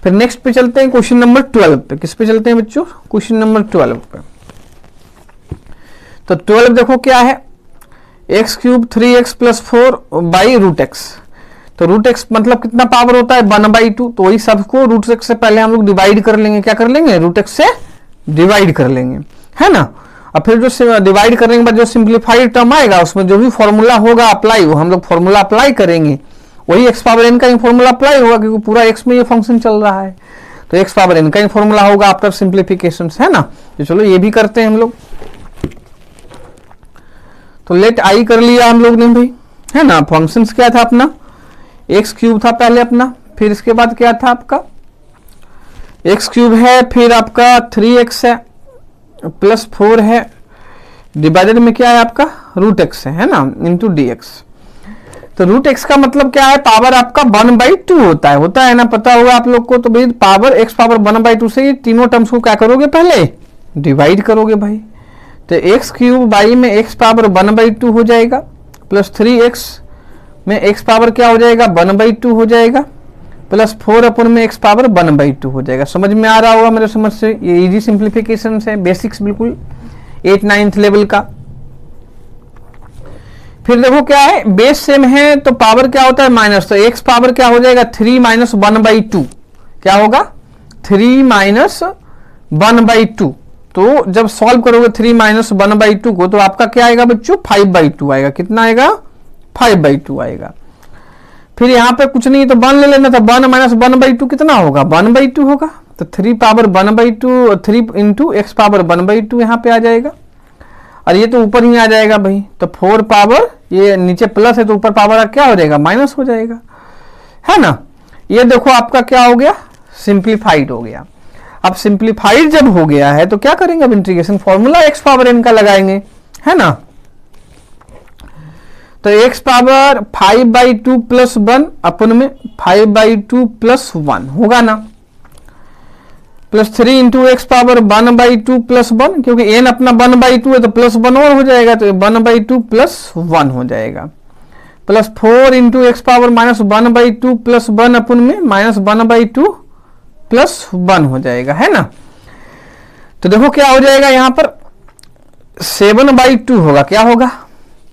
फिर नेक्स्ट पे चलते हैं क्वेश्चन नंबर 12 पे। किस पे चलते हैं बच्चों, क्वेश्चन नंबर 12 पे। तो 12 देखो क्या है, x cube 3x plus 4 by root x, तो रूट एक्स मतलब कितना पावर होता है 1/2, तो वही सबको रूट एक्स से पहले हम लोग डिवाइड कर लेंगे, क्या कर लेंगे रूट एक्स से डिवाइड कर लेंगे, है ना। और फिर जो डिवाइड करने के बाद जो सिंप्लीफाइड टर्म आएगा उसमें जो भी फॉर्मूला होगा अप्लाई, वो हम लोग फॉर्मूला अप्लाई करेंगे, वही एक्स पावर एन का ही फॉर्मूला अप्लाई होगा, क्योंकि पूरा एक्स में ये फंक्शन चल रहा है, तो एक्स पावर एन का ही फॉर्मूला होगा आफ्टर सिंप्लीफिकेशन, है ना। तो चलो ये भी करते हैं हम लोग, तो लेट आई कर लिया हम लोग ने भाई, है ना। फंक्शन क्या था अपना, एक्स क्यूब था पहले अपना, फिर इसके बाद क्या था आपका एक्स क्यूब है, फिर आपका 3x है प्लस 4 है, डिवाइडेड में क्या है आपका रूट एक्स है ना, इंटू dx। तो रूट एक्स का मतलब क्या है, पावर आपका 1/2 होता है ना, पता होगा आप लोग को। तो भाई पावर एक्स पावर 1/2 से ये तीनों टर्म्स को क्या करोगे, पहले डिवाइड करोगे भाई, तो एक्स क्यूब बाई में एक्स पावर 1/2 हो जाएगा, प्लस 3x में एक्स पावर क्या हो जाएगा 1/2 हो जाएगा, प्लस 4 अपन में एक्स पावर 1/2 हो जाएगा। समझ में आ रहा होगा मेरे समझ से, ये इजी सिंप्लीफिकेशन है, बेसिक्स बिल्कुल 8-9th लेवल का। फिर देखो क्या है, बेस सेम है तो पावर क्या होता है माइनस, तो एक्स पावर क्या हो जाएगा 3 माइनस 1/2, क्या होगा 3 माइनस 1/2। तो जब सॉल्व करोगे 3 माइनस 1/2 को, तो आपका क्या आएगा बच्चों 5/2 आएगा, कितना आएगा 5/2 आएगा। फिर यहाँ पे कुछ नहीं तो 1 ले लेना था, 1 माइनस 1/2 कितना होगा 1/2 होगा, तो 3 पावर 1/2, 3 इंटू एक्स पावर 1/2 यहाँ पे आ जाएगा, और ये तो ऊपर ही आ जाएगा भाई, तो 4 पावर, ये नीचे प्लस है तो ऊपर पावर क्या हो जाएगा माइनस हो जाएगा, है ना। ये देखो आपका क्या हो गया सिंप्लीफाइड हो गया। अब सिंप्लीफाइड जब हो गया है तो क्या करेंगे, अब integration formula x power n का लगाएंगे, है ना। तो एक्स पावर 5/2 प्लस 1 अपन में 5/2 प्लस 1 होगा ना, plus 3 into x power 1/2 plus 1, क्योंकि एन अपना 1/2 है तो प्लस 1 और हो जाएगा, तो 1/2 प्लस 1 हो जाएगा, plus 4 into x power minus 1/2 plus 1 अपन में माइनस 1/2 प्लस 1 हो जाएगा, है ना। तो देखो क्या हो जाएगा यहाँ पर 7/2 होगा, क्या होगा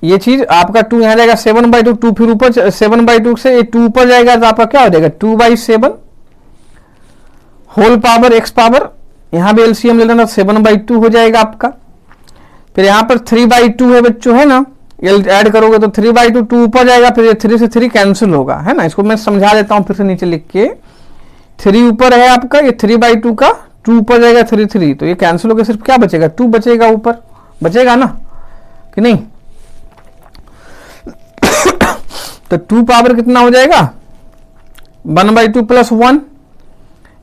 ये चीज आपका 2 यहाँ जाएगा 7/2, 2 फिर ऊपर 7/2 से 2 ऊपर जाएगा तो आपका क्या हो जाएगा 2/7 होल पावर एक्स पावर, यहां भी एलसीएम ले लेना 7/2 हो जाएगा आपका। फिर यहां पर 3/2 है बच्चों, है ना, ये ऐड करोगे तो 3/2 2 ऊपर जाएगा, फिर ये 3 से 3 कैंसिल होगा, है ना। इसको मैं समझा देता हूँ फिर से नीचे लिख के। 3 ऊपर है आपका, ये 3/2 का 2 ऊपर जाएगा 3 तो ये कैंसिल होकर सिर्फ क्या बचेगा, 2 बचेगा, ऊपर बचेगा ना कि नहीं। तो 2 पावर कितना हो जाएगा 1/2 प्लस 1,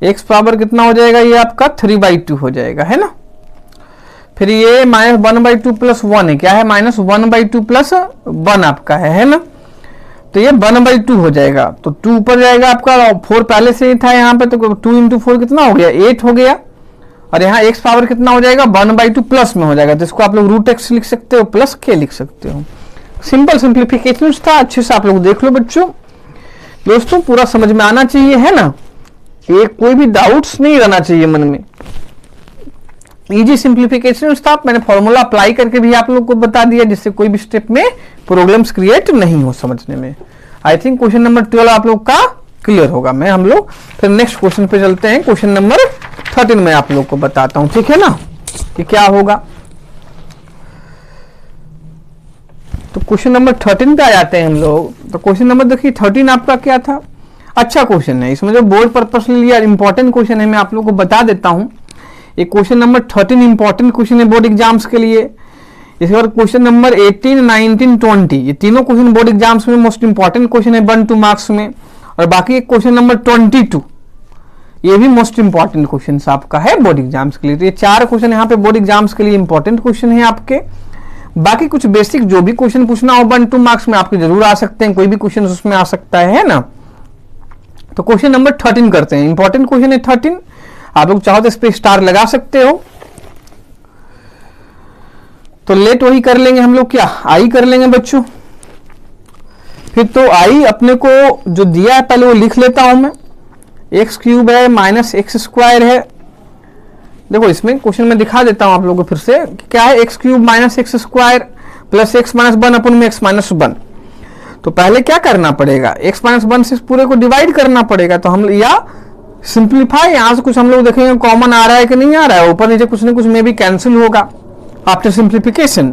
x पावर कितना हो जाएगा ये आपका 3/2 हो जाएगा, है ना। फिर ये -1/2 प्लस 1 है, क्या है -1/2 प्लस 1 आपका है ना। तो ये 1/2 हो जाएगा, तो 2 ऊपर जाएगा आपका, 4 पहले से ही था यहाँ पे, तो 2 × 4 कितना हो गया 8 हो गया। और यहाँ x पावर कितना हो जाएगा 1/2 प्लस में हो जाएगा, तो इसको आप लोग √x लिख सकते हो प्लस k लिख सकते हो। सिंपल सिंप्लीफिकेशन था, अच्छे से आप लोग देख लो बच्चों। दोस्तों पूरा समझ में आना चाहिए, है ना, ये कोई भी डाउट्स नहीं रहना चाहिए मन में। इजी सिंप्लीफिकेशन था, मैंने फॉर्मूला अप्लाई करके भी आप लोग को बता दिया, जिससे कोई भी स्टेप में प्रॉब्लम्स क्रिएट नहीं हो समझने में। आई थिंक क्वेश्चन नंबर 12 आप लोग का क्लियर होगा। मैं हम लोग फिर नेक्स्ट क्वेश्चन पे चलते हैं। क्वेश्चन नंबर 13 में आप लोग को बताता हूं, ठीक है ना, कि क्या होगा। तो क्वेश्चन नंबर 13 पे आ जाते हैं हम लोग। तो क्वेश्चन नंबर देखिए 13 आपका क्या था, अच्छा क्वेश्चन है, इसमें जो बोर्ड पर्पस ले लिया इंपॉर्टेंट क्वेश्चन है, मैं आप लोग को बता देता हूं। ये क्वेश्चन नंबर 13 इंपॉर्टेंट क्वेश्चन है बोर्ड एग्जाम्स के लिए। इसके बाद क्वेश्चन नंबर 18, 19, 20 ये तीनों क्वेश्चन बोर्ड एग्जाम्स में मोस्ट इंपॉर्टेंट क्वेश्चन है 1-2 मार्क्स में। और बाकी एक क्वेश्चन नंबर 22 ये भी मोस्ट इंपॉर्टेंट क्वेश्चन आपका है बोर्ड एग्जाम्स के लिए। तो ये 4 क्वेश्चन यहाँ पे बोर्ड एग्जाम्स के लिए इंपॉर्टेंट क्वेश्चन है आपके। बाकी कुछ बेसिक जो भी क्वेश्चन पूछना हो 1-2 मार्क्स में आपके जरूर आ सकते हैं, कोई भी क्वेश्चन उसमें आ सकता है ना। तो क्वेश्चन नंबर 13 करते हैं, इंपॉर्टेंट क्वेश्चन है 13। आप लोग चाहो तो इस पे स्टार लगा सकते हो। तो लेट वही कर लेंगे हम लोग, क्या आई कर लेंगे बच्चों। फिर तो आई अपने को जो दिया है पहले वो लिख लेता हूं मैं। x³ है -x² है। देखो इसमें क्वेश्चन में दिखा देता हूं आप लोगों को फिर से, क्या है x³ -x² प्लस x - 1 अपन में x - 1। तो पहले क्या करना पड़ेगा, x - 1 से पूरे को डिवाइड करना पड़ेगा। तो हम या सिंप्लीफाई, यहां से कुछ हम लोग देखेंगे कॉमन आ रहा है कि नहीं आ रहा है, ऊपर नीचे कुछ ना कुछ में भी कैंसिल होगा आफ्टर सिंप्लीफिकेशन।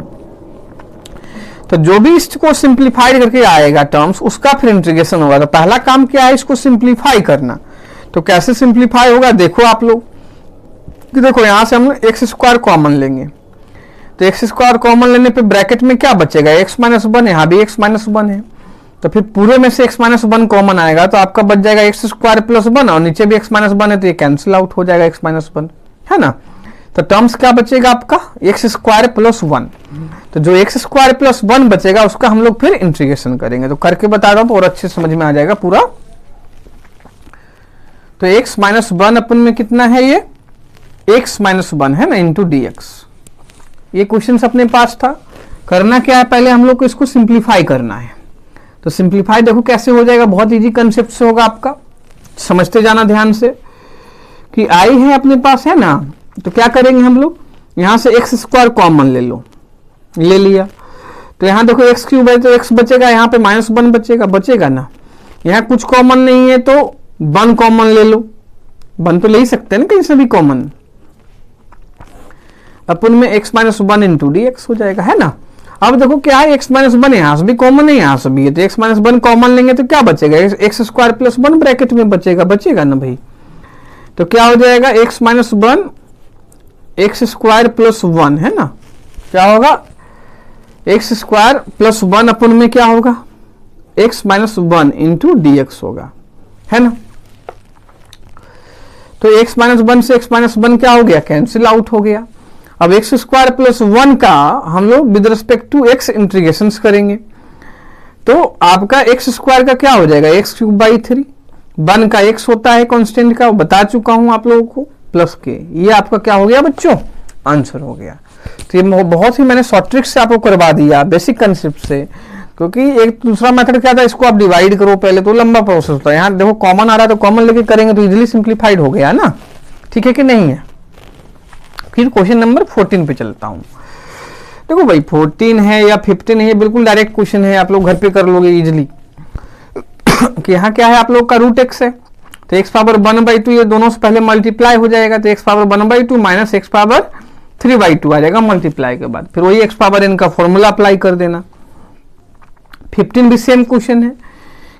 तो जो भी इसको सिंप्लीफाई करके आएगा टर्म्स, उसका फिर इंटीग्रेशन होगा। तो पहला काम क्या है, इसको सिंप्लीफाई करना। तो कैसे सिंप्लीफाई होगा देखो आप लोग, कि देखो यहां से हम x² कॉमन लेंगे। तो x² कॉमन लेने पे ब्रैकेट में क्या बचेगा, x - 1, यहां भी x - 1 है। तो फिर पूरे में से x - 1 कॉमन आएगा, तो आपका बच जाएगा x² + 1, और नीचे भी x - 1 है, तो ये कैंसिल आउट हो जाएगा x - 1, है ना। तो टर्म्स क्या बचेगा आपका x² + 1। तो जो x² + 1 बचेगा उसका हम लोग फिर इंटीग्रेशन करेंगे। तो करके बता रहा हूं तो और अच्छे समझ में आ जाएगा पूरा। तो x - 1 अपन में कितना है, ये x - 1 है ना इंटू dx। ये क्वेश्चन अपने पास था। करना क्या है, पहले हम लोग को इसको सिंप्लीफाई करना है। तो सिंप्लीफाई देखो कैसे हो जाएगा, बहुत इजी कंसेप्ट से होगा आपका, समझते जाना ध्यान से। कि i है अपने पास, है ना। तो क्या करेंगे हम लोग, यहां से x² कॉमन ले लो, ले लिया। तो यहां देखो x³ है तो x बचेगा, यहां पे -1 बचेगा ना। यहां कुछ कॉमन नहीं है तो 1 कॉमन ले लो, 1 तो ले ही सकते हैं ना कहीं से भी कॉमन। अपन में x - 1 इंटू dx हो जाएगा, है ना। अब देखो क्या है, x - 1 यहां से भी कॉमन है, यहां से भी है, तो x - 1 कॉमन लेंगे तो क्या बचेगा, x² + 1 ब्रैकेट में बचेगा ना भाई। तो क्या हो जाएगा x - 1 x² + 1, है ना। क्या होगा x² + 1 अपन में क्या होगा x - 1 इंटू dx होगा, है ना। तो x - 1 से x - 1 क्या हो गया, कैंसिल आउट हो गया। अब x² + 1 का हम लोग with respect to x integration करेंगे। तो आपका x² का क्या हो जाएगा x³ / 3, 1 का x होता है कांस्टेंट का, बता चुका हूं आप लोगों को, प्लस k। ये आपका क्या हो गया बच्चों, आंसर हो गया। तो ये बहुत ही मैंने शॉर्ट ट्रिक से आपको करवा दिया, बेसिक कंसेप्ट से। क्योंकि एक दूसरा मेथड क्या था, इसको आप डिवाइड करो पहले, तो लंबा प्रोसेस होता है। यहाँ देखो कॉमन आ रहा है तो कॉमन लेके करेंगे तो इजीली सिंप्लीफाइड हो गया ना, ठीक है कि नहीं है। फिर क्वेश्चन नंबर 14 पे चलता हूं। देखो भाई 14 है या 15 है, बिल्कुल डायरेक्ट क्वेश्चन है, आप लोग घर पे कर लोगे इजीली। कि यहाँ क्या है आप लोग का √x है, तो x पावर 1/2 ये दोनों से पहले मल्टीप्लाई हो जाएगा। तो x power 1/2 minus x power 3/2 आ जाएगा मल्टीप्लाई के बाद। फिर वही x पावर n का फॉर्मूला अप्लाई कर देना, 15 भी सेम क्वेश्चन है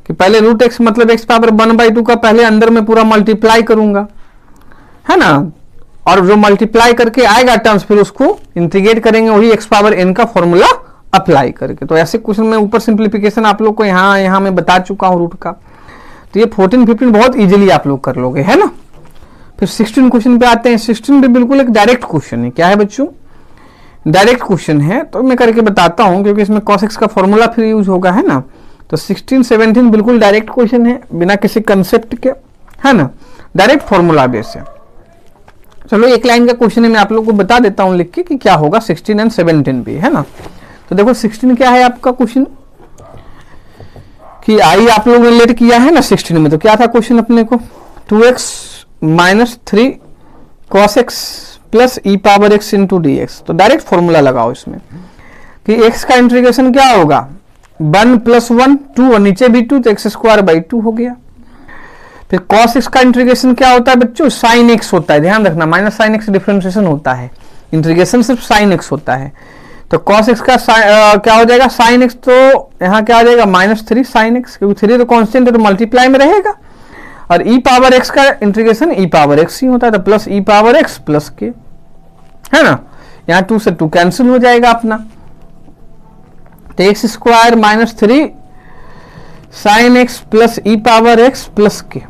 कि पहले रूट एक्स मतलब एक्स पावर 1/2 का पहले अंदर में पूरा मल्टीप्लाई करूंगा, है ना, और जो मल्टीप्लाई करके आएगा टर्म्स फिर उसको इंटीग्रेट करेंगे वही एक्स पावर एन का फॉर्मूला अप्लाई करके। तो ऐसे क्वेश्चन में ऊपर सिंप्लीफिकेशन आप लोग को यहाँ मैं बता चुका हूँ रूट का, तो ये 14 15 बहुत इजीली आप लोग कर लोगे, है ना। फिर 16 क्वेश्चन पे आते हैं। 16 भी बिल्कुल एक डायरेक्ट क्वेश्चन है। क्या है बच्चों? डायरेक्ट क्वेश्चन है, तो मैं करके बताता हूं क्योंकि इसमें cos x का फॉर्मूला फिर यूज होगा, है ना। तो 16 17 बिल्कुल डायरेक्ट क्वेश्चन है, बिना किसी कंसेप्ट के, है ना, डायरेक्ट फॉर्मूला बेस है। चलो एक लाइन का क्वेश्चन है, मैं आप लोग को बता देता हूं लिख के कि क्या होगा 16 एंड 17 भी, है ना। तो देखो 16 क्या है आपका क्वेश्चन कि आई आप लोगों ने लेट किया है ना 16 में, तो क्या था क्वेश्चन अपने को 2x minus 3 cos x plus e power x into d x. तो डायरेक्ट फॉर्मूला लगाओ इसमें कि x का इंटीग्रेशन क्या होगा 1 + 1 2 और नीचे भी 2 तो x² 2 हो गया। फिर cos x का इंटीग्रेशन क्या होता है बच्चों sin x होता है, ध्यान रखना, माइनस sin x डिफरेंशिएशन होता है, इंटीग्रेशन सिर्फ sin x होता है। तो cos x का क्या हो जाएगा sin x, तो यहाँ क्या हो जाएगा -3 sin x, क्योंकि 3 तो कांस्टेंट है तो मल्टीप्लाई में रहेगा, और e पावर x का इंटीग्रेशन e पावर x ही होता है, तो plus e power x plus के, है ना। यहाँ 2 से 2 कैंसिल हो जाएगा अपना, तो x² -3 sin x plus e power x plus के,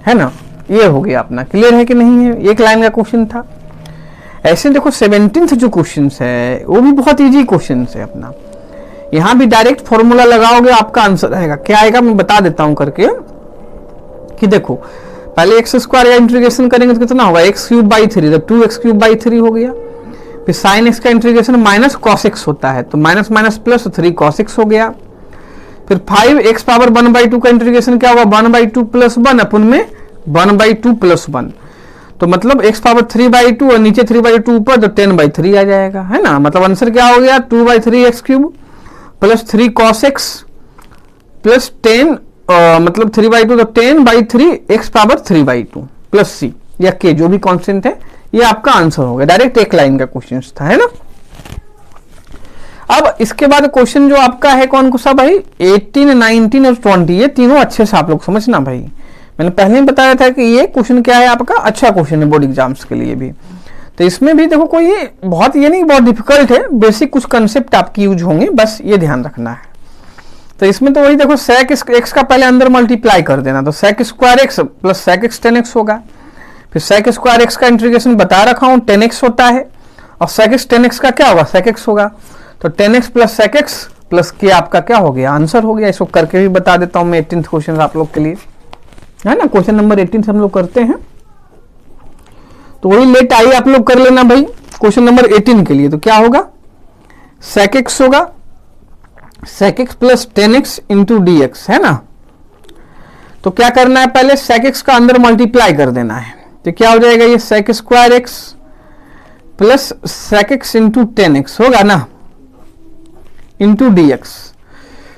है ना। ये हो गया अपना, क्लियर है कि नहीं है? एक लाइन का क्वेश्चन था। ऐसे देखो 17th जो क्वेश्चन है वो भी बहुत इजी क्वेश्चन है अपना, यहाँ भी डायरेक्ट फॉर्मूला लगाओगे आपका आंसर आएगा। क्या आएगा मैं बता देता हूं करके कि देखो पहले x² का इंटीग्रेशन करेंगे तो कितना होगा x³/3, तो 2x³ 3 हो गया। फिर sin x का इंटीग्रेशन माइनस cos x होता है, तो minus minus plus 3 cos x हो गया। फिर 5x पावर 1/2 का इंटीग्रेशन क्या होगा 1/2 + 1 अपन में 1/2 + 1, तो मतलब x पावर 3/2 और नीचे 3/2 ऊपर, तो 10/3 आ जाएगा, है ना। मतलब आंसर क्या हो गया 2/3 x³ plus 3 cos x plus 10 मतलब 3/2 तो 10/3 x पावर 3/2 प्लस c या k जो भी कांस्टेंट है, ये आपका आंसर होगा। डायरेक्ट एक लाइन का क्वेश्चन था, है ना। अब इसके बाद क्वेश्चन जो आपका है कौन सा भाई 18 19 और 20, ये तीनों अच्छे से आप लोग समझना भाई। मैंने पहले ही बताया था कि ये क्वेश्चन क्या है आपका अच्छा क्वेश्चन है बोर्ड एग्जाम्स के लिए भी। तो इसमें भी देखो कोई बहुत ये नहीं बहुत डिफिकल्ट है, बेसिक कुछ कंसेप्ट आपकी यूज होंगे, बस ये ध्यान रखना है। तो इसमें तो वही देखो sec x का पहले अंदर मल्टीप्लाई कर देना, तो sec² x plus sec x 10x होगा। फिर sec² x का इंटीग्रेशन बता रखा हूं 10x होता है, और sec x 10x का क्या होगा sec x होगा, तो 10x plus sec x plus k आपका क्या हो गया आंसर हो गया। इसको करके भी बता देता हूं मैं 18th क्वेश्चन आप लोग के लिए, है ना। क्वेश्चन नंबर 18 से हम लोग करते हैं, तो वही लेट आई आप लोग कर लेना भाई क्वेश्चन नंबर 18 के लिए। तो क्या होगा sec x होगा sec x plus 10x into dx, है ना। तो क्या करना है पहले sec x का अंदर मल्टीप्लाई कर देना है, तो क्या हो जाएगा ये sec² x plus sec x into 10x होगा ना इंटू dx।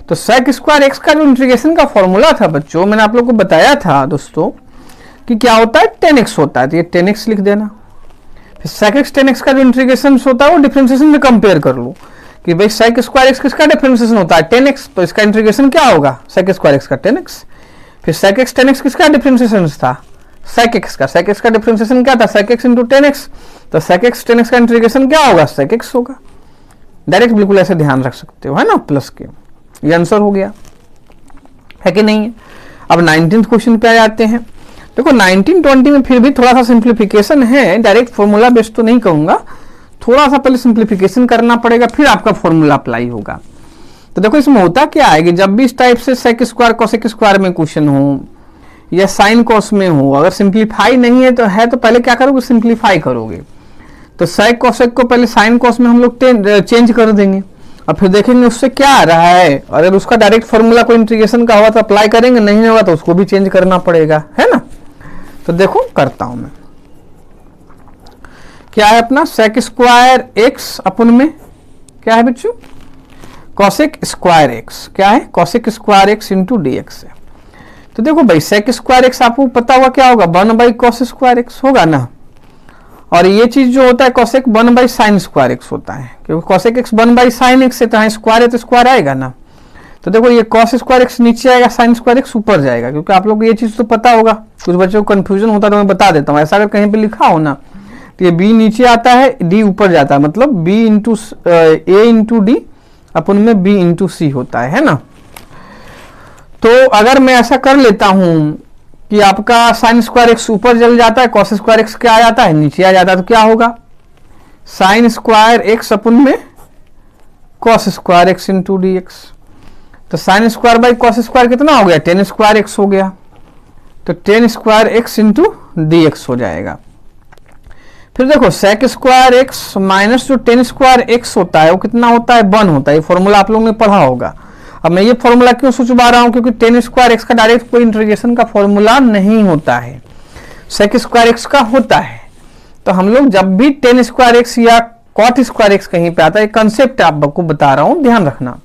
तो sec² x का जो इंटीग्रेशन का फॉर्मूला था बच्चों मैंने आप लोग को बताया था दोस्तों कि क्या होता है 10x होता है, तो ये 10x लिख देना। फिर sec x 10x का जो इंटीग्रेशन होता है वो डिफरेंशिएशन में कंपेयर कर लो कि भाई sec² x किसका डिफरेंशिएशन होता है 10x, तो इसका इंटीग्रेशन क्या होगा sec² x का 10x। फिर sec x 10x किसका डिफरेंशिएशन था sec x का, sec x का डिफरेंशिएशन क्या था sec x इंटू 10x, तो sec x 10x का इंटीग्रेशन क्या होगा sec x होगा। डायरेक्ट बिल्कुल ऐसे ध्यान रख सकते हो, है ना, प्लस के, ये आंसर हो गया, है कि नहीं है। अब 19th क्वेश्चन पे आ जाते हैं। देखो 19 20 में फिर भी थोड़ा सा सिंप्लीफिकेशन है, डायरेक्ट फॉर्मूला बेस्ड तो नहीं कहूंगा, थोड़ा सा पहले सिंप्लीफिकेशन करना पड़ेगा फिर आपका फॉर्मूला अप्लाई होगा। तो देखो इसमें होता क्या है कि जब भी इस टाइप से sec² cos² में क्वेश्चन हो या sin cos में हो, अगर सिंप्लीफाई नहीं है तो पहले क्या करोगे सिंप्लीफाई करोगे। तो sec cos को पहले sin cos में हम लोग चेंज कर देंगे और फिर देखेंगे उससे क्या आ रहा है, और अगर उसका डायरेक्ट फॉर्मूला कोई इंटीग्रेशन का हुआ तो अप्लाई करेंगे, नहीं होगा तो उसको भी चेंज करना पड़ेगा, है ना। तो देखो करता हूं मैं, क्या है अपना sec² x अपन में क्या है बच्चों cosec² x, क्या है cosec² x इंटू dx है। तो देखो भाई sec² x आपको पता होगा क्या होगा 1/cos² x होगा ना, और ये चीज जो होता है cosec 1/sin² x होता है, क्योंकि cosec x 1/sin x है, तो स्क्वायर है तो स्क्वायर आएगा ना। तो देखो ये cos स्क्वायर एक्स नीचे आएगा, sin स्क्वायर एक्स ऊपर जाएगा, क्योंकि आप लोग को ये चीज तो पता होगा। कुछ बच्चों को कंफ्यूजन होता है तो मैं बता देता हूँ। ऐसा अगर कहीं पे लिखा हो ना तो ये b नीचे आता है, d ऊपर जाता है, मतलब b into a into d अपन में b इंटू सी होता है ना। तो अगर मैं ऐसा कर लेता हूं कि आपका sin स्क्वायर एक्स ऊपर चल जाता है, cos स्क्वायर एक्स क्या आ जाता है, नीचे आ जाता है, तो क्या होगा sin स्क्वायर एक्स अपन में cos square x into d x. तो sin square by cos square कितना हो गया, tan स्क्वायर एक्स हो गया, तो tan square x into d x हो जाएगा। फिर देखो sec स्क्वायर एक्स माइनस जो tan स्क्वायर एक्स होता है वो कितना होता है, 1 होता है। ये फॉर्मूला आप लोगों ने पढ़ा होगा। अब मैं ये फॉर्मूला क्यों सोचवा रहा हूं, क्योंकि tan स्क्वायर एक्स का डायरेक्ट कोई इंटीग्रेशन का फॉर्मूला नहीं होता है, sec स्क्वायर एक्स का होता है। तो हम लोग जब भी tan स्क्वायर एक्स या cot स्क्वायर एक्स कहीं पे आता है, कंसेप्ट आपको बता रहा हूं, ध्यान रखना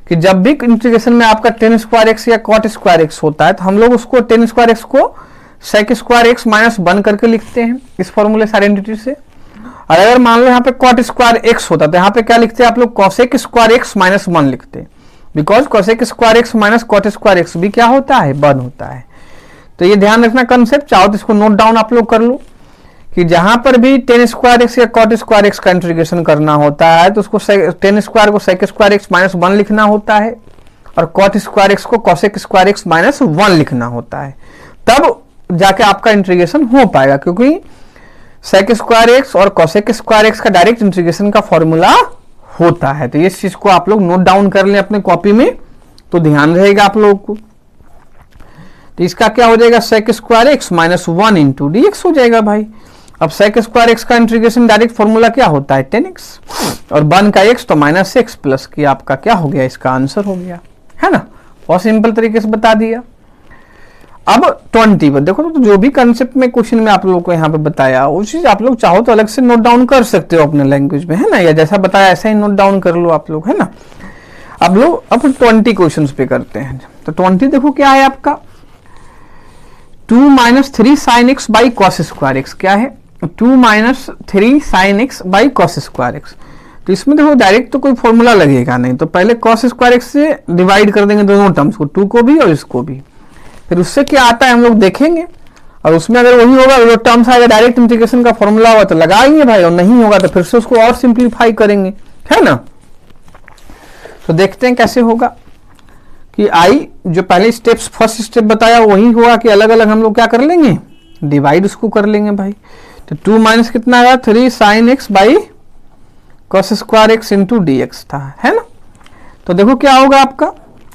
कि जब भी इंटीग्रेशन में आपका tan स्क्वायर एक्स या cot स्क्वायर एक्स होता है तो हम लोग उसको tan स्क्वायर एक्स को sec स्क्वायर एक्स माइनस 1 करके लिखते हैं इस फॉर्मूले से, आइडेंटिटी से। और अगर मान लो यहाँ पे cot स्क्वायर एक्स होता है तो यहाँ पे क्या लिखते हैं आप लोग, cosec स्क्वायर एक्स माइनस 1 लिखते हैं, because cosec square x minus cot square x भी क्या होता है, 1 होता है। तो ये ध्यान रखना कंसेप्ट, चाहो तो इसको नोट डाउन आप लोग कर लो कि जहां पर भी tan स्क्वायर एक्स या cot स्क्वायर एक्स का इंटीग्रेशन करना होता है तो उसको tan स्क्वायर को sec स्क्वायर एक्स माइनस 1 लिखना होता है और cot स्क्वायर एक्स को cosec स्क्वायर एक्स माइनस 1 लिखना होता है, तब जाके आपका इंटीग्रेशन हो पाएगा। क्योंकि sec स्क्वायर एक्स और cosec स्क्वायर एक्स का डायरेक्ट इंटीग्रेशन का फॉर्मूला होता है। तो इस चीज को आप लोग नोट डाउन कर लें अपने कॉपी में, तो ध्यान रहेगा आप लोगों को। तो इसका क्या हो जाएगा, sec square x minus 1 into d x हो जाएगा भाई। अब sec स्क्वायर एक्स का इंटीग्रेशन डायरेक्ट फॉर्मूला क्या होता है, tan x, और 1 का x तो माइनस एक्स प्लस की आपका क्या हो गया, इसका आंसर हो गया, है ना। बहुत सिंपल तरीके से बता दिया। अब 20 पर देखो, तो जो भी कंसेप्ट में क्वेश्चन में आप लोगों को यहाँ पे बताया वो चीज आप लोग चाहो तो अलग से नोट डाउन कर सकते हो अपने लैंग्वेज में, है ना, या जैसा बताया ऐसा ही नोट डाउन कर लो आप लोग, है ना। अब लोग अब 20 क्वेश्चंस पे करते हैं। तो 20 देखो क्या है आपका, 2 minus 3 sine x by cos square x, क्या है 2 minus 3 sine x by cos square x. तो इसमें देखो डायरेक्ट तो कोई फॉर्मूला लगेगा नहीं, तो पहले कॉस स्क्वायर एक्स से डिवाइड कर देंगे दोनों टर्म्स को, 2 को भी और इसको भी, फिर उससे क्या आता है हम लोग देखेंगे। और उसमें अगर वही होगा, जो टर्म्स आएगा डायरेक्ट इंटीग्रेशन का फॉर्मूला होगा तो लगाएंगे भाई, और नहीं होगा तो फिर से उसको और सिंप्लीफाई करेंगे, है ना। तो देखते हैं कैसे होगा कि आई जो पहले स्टेप्स फर्स्ट स्टेप बताया वही हुआ कि अलग अलग हम लोग क्या कर लेंगे, डिवाइड उसको कर लेंगे भाई। तो 2 माइनस कितना आया, 3 sine x by cos square x into d x था, है ना। तो देखो क्या होगा आपका,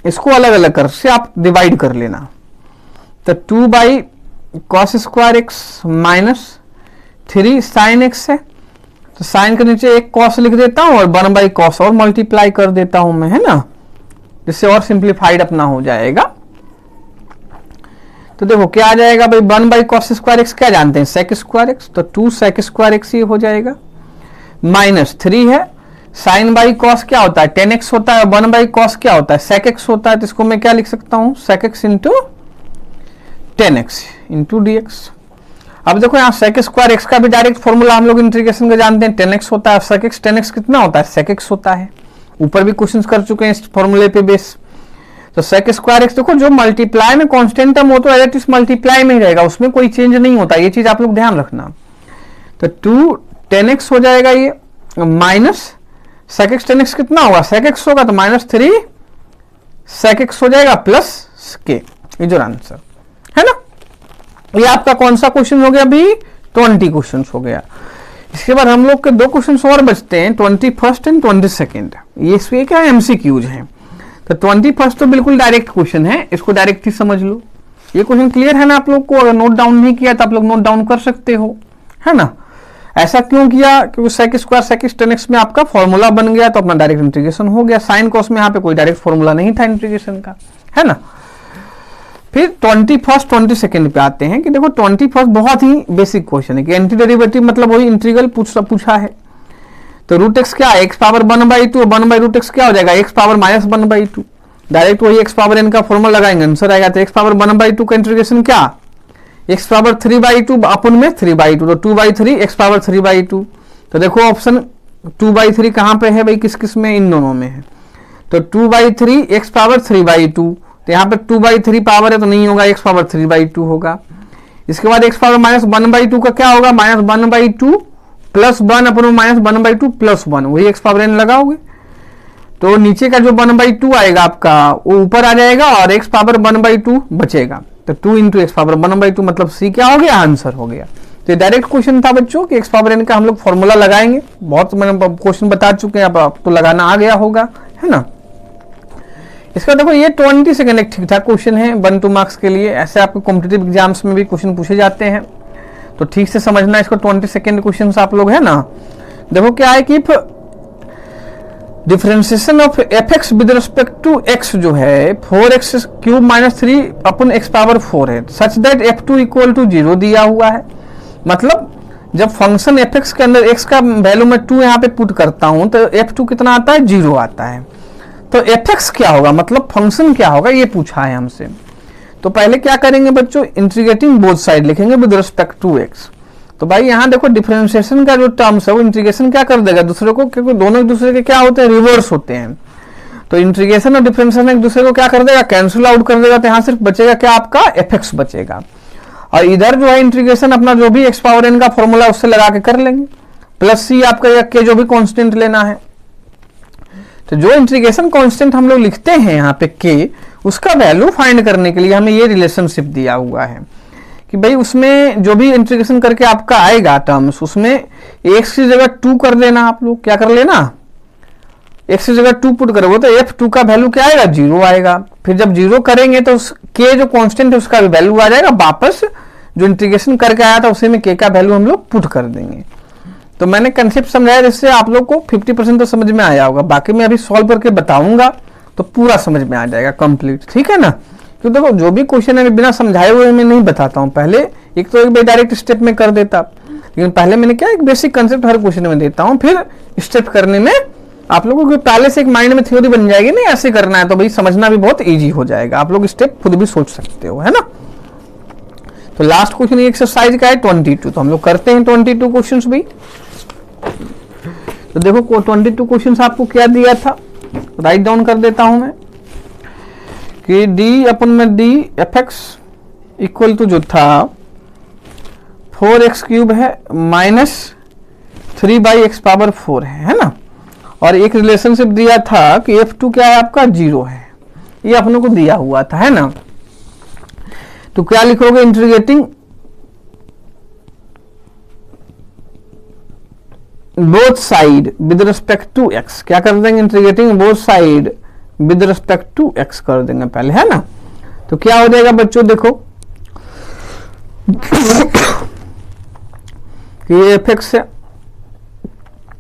इसको अलग अलग कर से आप डिवाइड कर लेना। तो 2 by cos square x minus 3 sine x है, तो साइन के नीचे एक कॉस लिख देता हूं और 1 बाई कॉस और मल्टीप्लाई कर देता हूं मैं, है ना, जिससे और सिंप्लीफाइड अपना हो जाएगा। तो देखो क्या आ जाएगा भाई, 1 बाई कॉस स्क्वायर एक्स क्या जानते हैं, sec स्क्वायर एक्स, तो 2 sec स्क्वायर एक्स ही हो जाएगा, माइनस 3 है, साइन बाई कॉस क्या होता है, tan x होता है, 1 बाई कॉस क्या होता है, sec x होता है, तो इसको मैं क्या लिख सकता हूं, sec x into tan x into d x. अब देखो यहाँ sec स्क्वायर एक्स का भी डायरेक्ट फॉर्मूला हम लोग इंटीग्रेशन का जानते हैं, tan x होता है, sec x tan x कितना होता है, sec x होता है, ऊपर भी क्वेश्चंस कर चुके हैं इस फॉर्मूले पे बेस। तो sec स्क्वायर एक्स देखो जो मल्टीप्लाई में कांस्टेंट टर्म हो तो एज इट इज मल्टीप्लाई में ही रहेगा, उसमें कोई चेंज नहीं होता, ये चीज आप लोग ध्यान रखना। तो 2 tan x हो जाएगा ये, minus sec x tan x कितना होगा, sec x होगा तो माइनस 3 sec x हो जाएगा प्लस के, ये जो आंसर है ना। ये आपका कौन सा क्वेश्चन हो गया अभी, 20 क्वेश्चन हो गया। इसके बाद हम लोग के 2 क्वेश्चन और बचते हैं, 21st एंड 22nd। ये इसके क्या एमसीक्यूज हैं। तो 21st तो बिल्कुल डायरेक्ट क्वेश्चन है, इसको डायरेक्ट ही समझ लो। ये क्वेश्चन क्लियर है ना आप लोग को, अगर नोट डाउन नहीं किया तो आप लोग नोट डाउन कर सकते हो, है ना। ऐसा क्यों किया, क्योंकि sec square sec tan x में आपका फॉर्मूला बन गया तो अपना डायरेक्ट इंटीग्रेशन हो गया। साइन कॉस में यहाँ पे कोई डायरेक्ट फॉर्मूला नहीं था इंटीग्रेशन का, है ना। फिर 21st 22nd पे आते हैं कि देखो 21st बहुत ही बेसिक क्वेश्चन है कि एंटी डेरिवेटिव मतलब वही इंटीग्रल पूछा है। तो रूट एक्स क्या है, एक्स पावर 1/2, 1/√x क्या हो जाएगा, एक्स पावर माइनस 1/2। डायरेक्ट वही एक्स पावर एन का फॉर्मूला लगाएंगे, आंसर आएगा। तो एक्स पावर 1/2 का इंटीग्रेशन क्या, एक्स पावर 3/2 अपन में 3/2, तो 2/3 एक्स पावर 3/2। तो देखो ऑप्शन 2/3 कहां पे है भाई, किस किस में, इन दोनों में है। तो 2/3 x पावर 3/2, तो यहाँ पे 2/3 पावर है तो नहीं होगा, x पावर 3/2 होगा। इसके बाद x पावर -1/2 का क्या होगा, -1/2 प्लस 1 अपन -1/2 प्लस 1, वही x पावर n लगाओगे तो नीचे का जो 1/2 आएगा आपका वो ऊपर आ जाएगा और x पावर 1/2 बचेगा। तो 2 × x पावर 1/2 मतलब c क्या हो गया, आंसर हो गया। तो डायरेक्ट क्वेश्चन था बच्चों कि x पावर n का हम लोग फॉर्मूला लगाएंगे, बहुत मैंने क्वेश्चन बता चुके हैं, अब आपको लगाना आ गया होगा, है ना। इसका देखो ये 20 सेकंड एक ठीक ठाक क्वेश्चन है 1-2 मार्क्स के लिए, ऐसे आपके कॉम्पिटिटिव एग्जाम्स में भी क्वेश्चन पूछे जाते हैं, तो ठीक से समझना इसको। 20 सेकंड क्वेश्चन आप लोग, है ना। देखो क्या है कि differentiation of fx with respect to x जो है 4x³ - 3 अपन x पावर 4 है, सच दैट f2 = 0 दिया हुआ है। मतलब जब फंक्शन fx के अंदर x का वैल्यू मैं 2 यहाँ पे पुट करता हूं तो f2 कितना आता है, 0 आता है। तो fx क्या होगा, मतलब फंक्शन क्या होगा, ये पूछा है हमसे। तो पहले क्या करेंगे बच्चों, इंटीग्रेटिंग बोथ साइड लिखेंगे विद रिस्पेक्ट टू x। तो भाई यहाँ देखो डिफरेंशिएशन का जो टर्म्स है वो इंटीग्रेशन क्या कर देगा दूसरे को, क्योंकि दोनों एक दूसरे के क्या होते हैं, रिवर्स होते हैं। तो इंटीग्रेशन और डिफरेंशिएशन एक दूसरे को क्या कर देगा, कैंसिल आउट कर देगा। तो यहाँ सिर्फ बचेगा क्या, आपका fx बचेगा। और इधर जो है इंटीग्रेशन अपना जो भी x पावर n का फॉर्मूला उससे लगा के कर लेंगे, प्लस c आपका के जो भी कांस्टेंट लेना है। तो जो इंटीग्रेशन कांस्टेंट हम लोग लिखते हैं यहाँ पे k, उसका वैल्यू फाइंड करने के लिए हमें ये रिलेशनशिप दिया हुआ है कि भाई उसमें जो भी इंटीग्रेशन करके आपका आएगा टर्म्स, उसमें x की जगह 2 कर देना। आप लोग क्या कर लेना, x की जगह 2 पुट करोगे तो f2 का वैल्यू क्या आएगा, 0 आएगा। फिर जब 0 करेंगे तो k जो कांस्टेंट है उसका वैल्यू आ जाएगा, वापस जो इंटीग्रेशन करके आया था उसी में k का वैल्यू हम लोग पुट कर देंगे। तो मैंने कंसेप्ट समझाया जिससे आप लोग को 50% तो समझ में आया होगा, बाकी मैं अभी सॉल्व करके बताऊंगा तो पूरा समझ में आ जाएगा कंप्लीट, ठीक है ना। तो देखो जो भी क्वेश्चन है बिना समझाए हुए मैं नहीं बताता हूँ, पहले एक तो एक डायरेक्ट स्टेप में कर देता, लेकिन पहले मैंने क्या एक बेसिक कंसेप्ट हर क्वेश्चन में देता हूँ, फिर स्टेप करने में आप लोगों को पहले से एक माइंड में थ्योरी बन जाएगी, नहीं ऐसे करना है तो भाई समझना भी बहुत ईजी हो जाएगा, आप लोग स्टेप खुद भी सोच सकते हो, है ना। तो लास्ट क्वेश्चन एक्सरसाइज का है 22, तो हम लोग करते हैं 22 क्वेश्चंस भी। तो देखो 22 क्वेश्चंस आपको क्या दिया था, राइट डाउन कर देता हूं मैं कि d/d fx इक्वल टू जो था 4x³ है -3/x पावर 4 है ना। और एक रिलेशनशिप दिया था कि f2 क्या है आपका, 0 है, ये अपनों को दिया हुआ था, है ना। तो क्या लिखोगे, integrating both side with respect to x, क्या कर देंगे, integrating both side with respect to x कर देंगे पहले, है ना। तो क्या हो जाएगा बच्चों, देखो ये fx है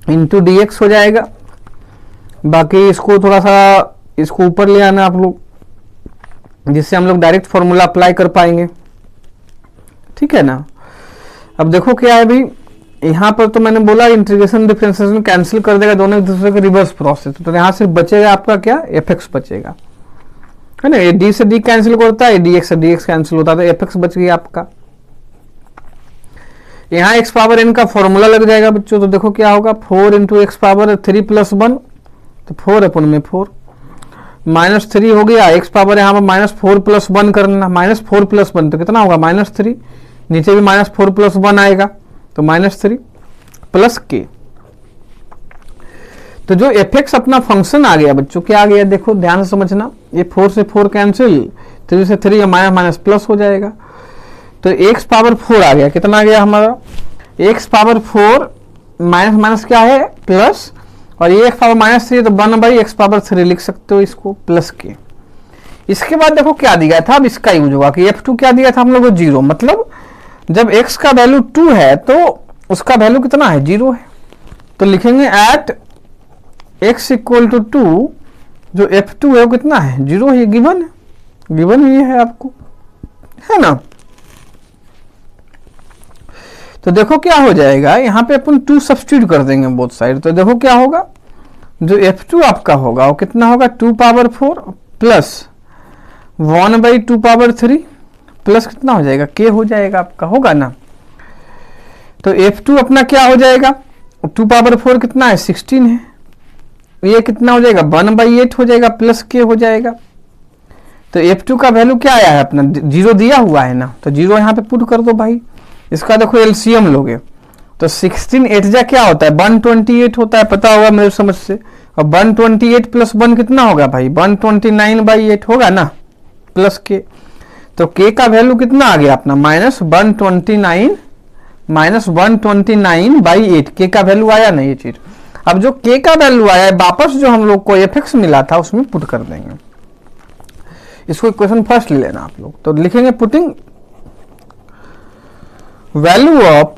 इंटू dx हो जाएगा। बाकी इसको थोड़ा सा इसको ऊपर ले आना आप लोग, जिससे हम लोग डायरेक्ट फॉर्मूला अप्लाई कर पाएंगे, ठीक है ना। अब देखो क्या है भाई, यहाँ पर तो मैंने बोला इंटीग्रेशन डिफरेंशिएशन कैंसिल कर देगा, दोनों एक दूसरे के रिवर्स प्रोसेस, तो यहाँ सिर्फ बचेगा आपका क्या, fx बचेगा, है ना। ये d से d कैंसिल करता है, dx से dx कैंसिल होता है, तो fx बच गया आपका। यहाँ x पावर n का फॉर्मूला लग जाएगा बच्चों, तो देखो क्या होगा, 4 × x पावर 3 + 1, तो 4/4 -3 हो गया। x पावर यहाँ पर -4 + 1 करना, -4 + 1 तो कितना होगा, -3, नीचे भी -4 + 1 आएगा तो -3 प्लस k। तो जो fx अपना फंक्शन आ गया बच्चों, क्या आ गया देखो ध्यान से समझना, ये 4 से 4 कैंसिल, 3 से 3 माइनस प्लस हो जाएगा। तो x पावर 4 आ गया, कितना आ गया हमारा, x पावर 4 माइनस क्या है, प्लस, और ये x पावर -3 तो 1/x पावर 3 लिख सकते हो इसको, प्लस k। इसके बाद देखो क्या दिया था, अब इसका यूज होगा कि f2 क्या दिया था हम लोग को, 0, मतलब जब x का वैल्यू 2 है तो उसका वैल्यू कितना है, 0 है। तो लिखेंगे एट x = 2 जो f2 है वो कितना है, 0 है, गिवन है, गिवन ये है आपको, है ना। तो देखो क्या हो जाएगा, यहाँ पे अपन 2 सब्स्टिट्यूट कर देंगे बोथ साइड, तो देखो क्या होगा, जो f2 आपका होगा वो कितना होगा, 2/4 प्लस 1/2/3 प्लस कितना हो जाएगा, k हो जाएगा आपका, होगा ना। तो f2 अपना क्या हो जाएगा, 2/4 कितना है, 16 है, ये कितना हो जाएगा 1/8 हो जाएगा प्लस के हो जाएगा। तो F2 का वैल्यू क्या आया है अपना, 0 दिया हुआ है ना, तो 0 यहाँ पे पुट कर दो भाई। इसका देखो एलसीएम लोगे तो 16 8 जा क्या होता है 128 होता है, पता होगा मेरे समझ से। और 128 प्लस 1 कितना होगा भाई 129/8 होगा ना प्लस के। तो के का वैल्यू कितना आ गया अपना -129/8 के का वैल्यू आया ना ये चीज। अब जो के का वैल्यू आया है वापस जो हम लोग को एफएक्स मिला था उसमें पुट कर देंगे। इसको इक्वेशन फर्स्ट ले लेना आप लोग, तो लिखेंगे पुटिंग वैल्यू ऑफ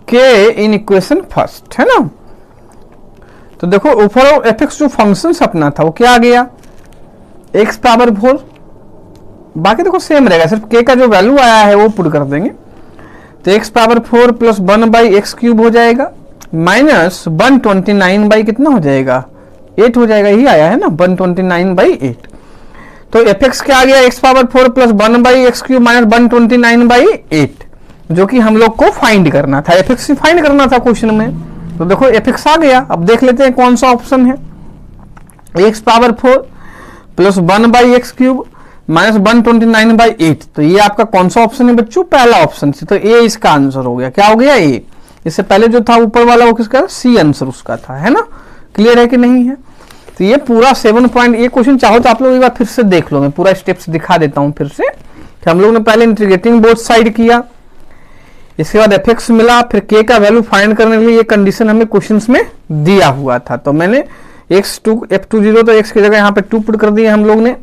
के इन इक्वेशन फर्स्ट, है ना। तो देखो ऊपर एफएक्स जो फंक्शन अपना था वो क्या आ गया x⁴, बाकी देखो सेम रहेगा, सिर्फ के का जो वैल्यू आया है वो पुट कर देंगे। तो x⁴ प्लस 1/x³ हो जाएगा माइनस 129 कितना हो जाएगा 8 हो जाएगा, यही आया है ना 129/8। तो fx क्या आ गया x⁴ प्लस 1/x³ माइनस 129/8, जो कि हम लोग को फाइंड करना था, fx फाइंड करना था क्वेश्चन में। तो देखो fx आ गया। अब देख लेते हैं कौन सा ऑप्शन है, x⁴ प्लस 1/x³ माइनस 129/8। तो ये आपका कौन सा ऑप्शन है बच्चों, पहला ऑप्शन से। तो ए इसका आंसर हो गया, क्या हो गया ए। इससे पहले जो था ऊपर वाला वो किसका सी आंसर उसका था, है ना। क्लियर है कि नहीं है। तो ये पूरा 7 पॉइंट, ये क्वेश्चन चाहो तो आप लोग एक बार फिर से देख लो, मैं पूरा स्टेप्स दिखा देता हूं फिर से कि हम लोग ने पहले इंटीग्रेटिंग बोथ साइड किया, इसके बाद एफएक्स मिला, फिर के का वैल्यू फाइंड करने के लिए ये कंडीशन हमें क्वेश्चंस में दिया हुआ था। तो मैंने x2 f2 तो x की जगह यहाँ पे 2 पुट कर दिया हम लोग ने,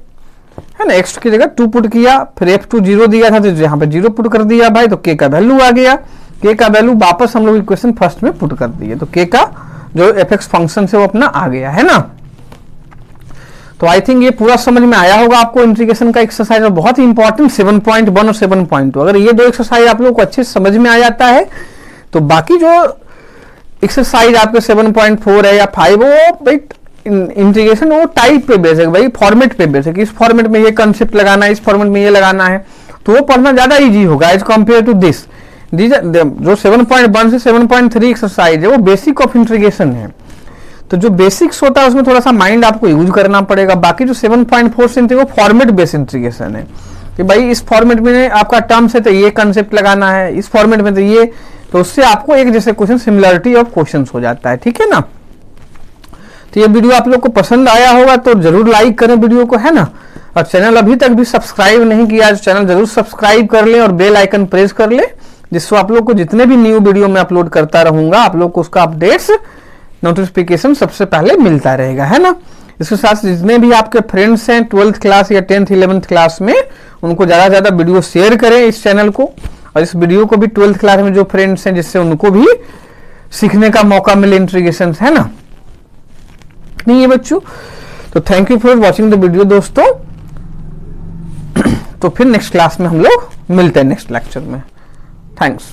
है ना। x की जगह 2 पुट किया, फिर f2 0 दिया था तो यहाँ पे 0 पुट कर दिया भाई। तो k का वैल्यू आ गया, k का वैल्यू वापस हम लोग इक्वेशन फर्स्ट में पुट कर दिए। तो k का जो fx फंक्शन से वो अपना आ गया, है ना। तो आई थिंक ये पूरा समझ में आया होगा आपको इंटीग्रेशन का एक्सरसाइज, और बहुत ही इंपॉर्टेंट 7.1 और 7.2। अगर ये दो एक्सरसाइज आप लोग को अच्छे से समझ में आ जाता है तो बाकी जो एक्सरसाइज आपके 7.4 है या 5 वो भाई इंटीग्रेशन वो टाइप पे बेस है भाई, फॉर्मेट पे बेस है कि इस फॉर्मेट में ये कंसेप्ट लगाना है, इस फॉर्मेट में ये लगाना है, तो वो पढ़ना ज्यादा इजी होगा एज कंपेयर टू दिस। जो 7.1 से 7.3 एक्सरसाइज है वो बेसिक ऑफ इंटीग्रेशन है, तो जो बेसिक्स होता है उसमें थोड़ा सा माइंड आपको यूज करना पड़ेगा। बाकी जो 7.4 से वो फॉर्मेट बेस्ड इंटीग्रेशन है कि भाई इस फॉर्मेट में आपका टर्म्स है तो ये कंसेप्ट लगाना है, इस फॉर्मेट में तो ये, तो उससे आपको एक जैसे क्वेश्चन सिमिलरिटी ऑफ क्वेश्चंस हो जाता है, ठीक है ना। तो ये वीडियो आप लोग को पसंद आया होगा तो जरूर लाइक करें वीडियो को, है ना। और चैनल अभी तक भी सब्सक्राइब नहीं किया तो चैनल जरूर सब्सक्राइब कर लें और बेल आइकन प्रेस कर लें, जिससे आप लोग को जितने भी न्यू वीडियो मैं अपलोड करता रहूंगा आप लोग को उसका अपडेट्स नोटिफिकेशन सबसे पहले मिलता रहेगा, है ना। इसके साथ जितने भी आपके फ्रेंड्स हैं 12th क्लास या 10th 11th क्लास में, उनको ज्यादा से ज्यादा वीडियो शेयर करें इस चैनल को, और इस वीडियो को भी 12th क्लास में जो फ्रेंड्स हैं जिससे उनको भी सीखने का मौका मिले इंटीग्रेशन, है ना। नहीं है बच्चों, तो thank you for watching the video दोस्तों। तो फिर नेक्स्ट क्लास में हम लोग मिलते हैं नेक्स्ट लेक्चर में। थैंक्स।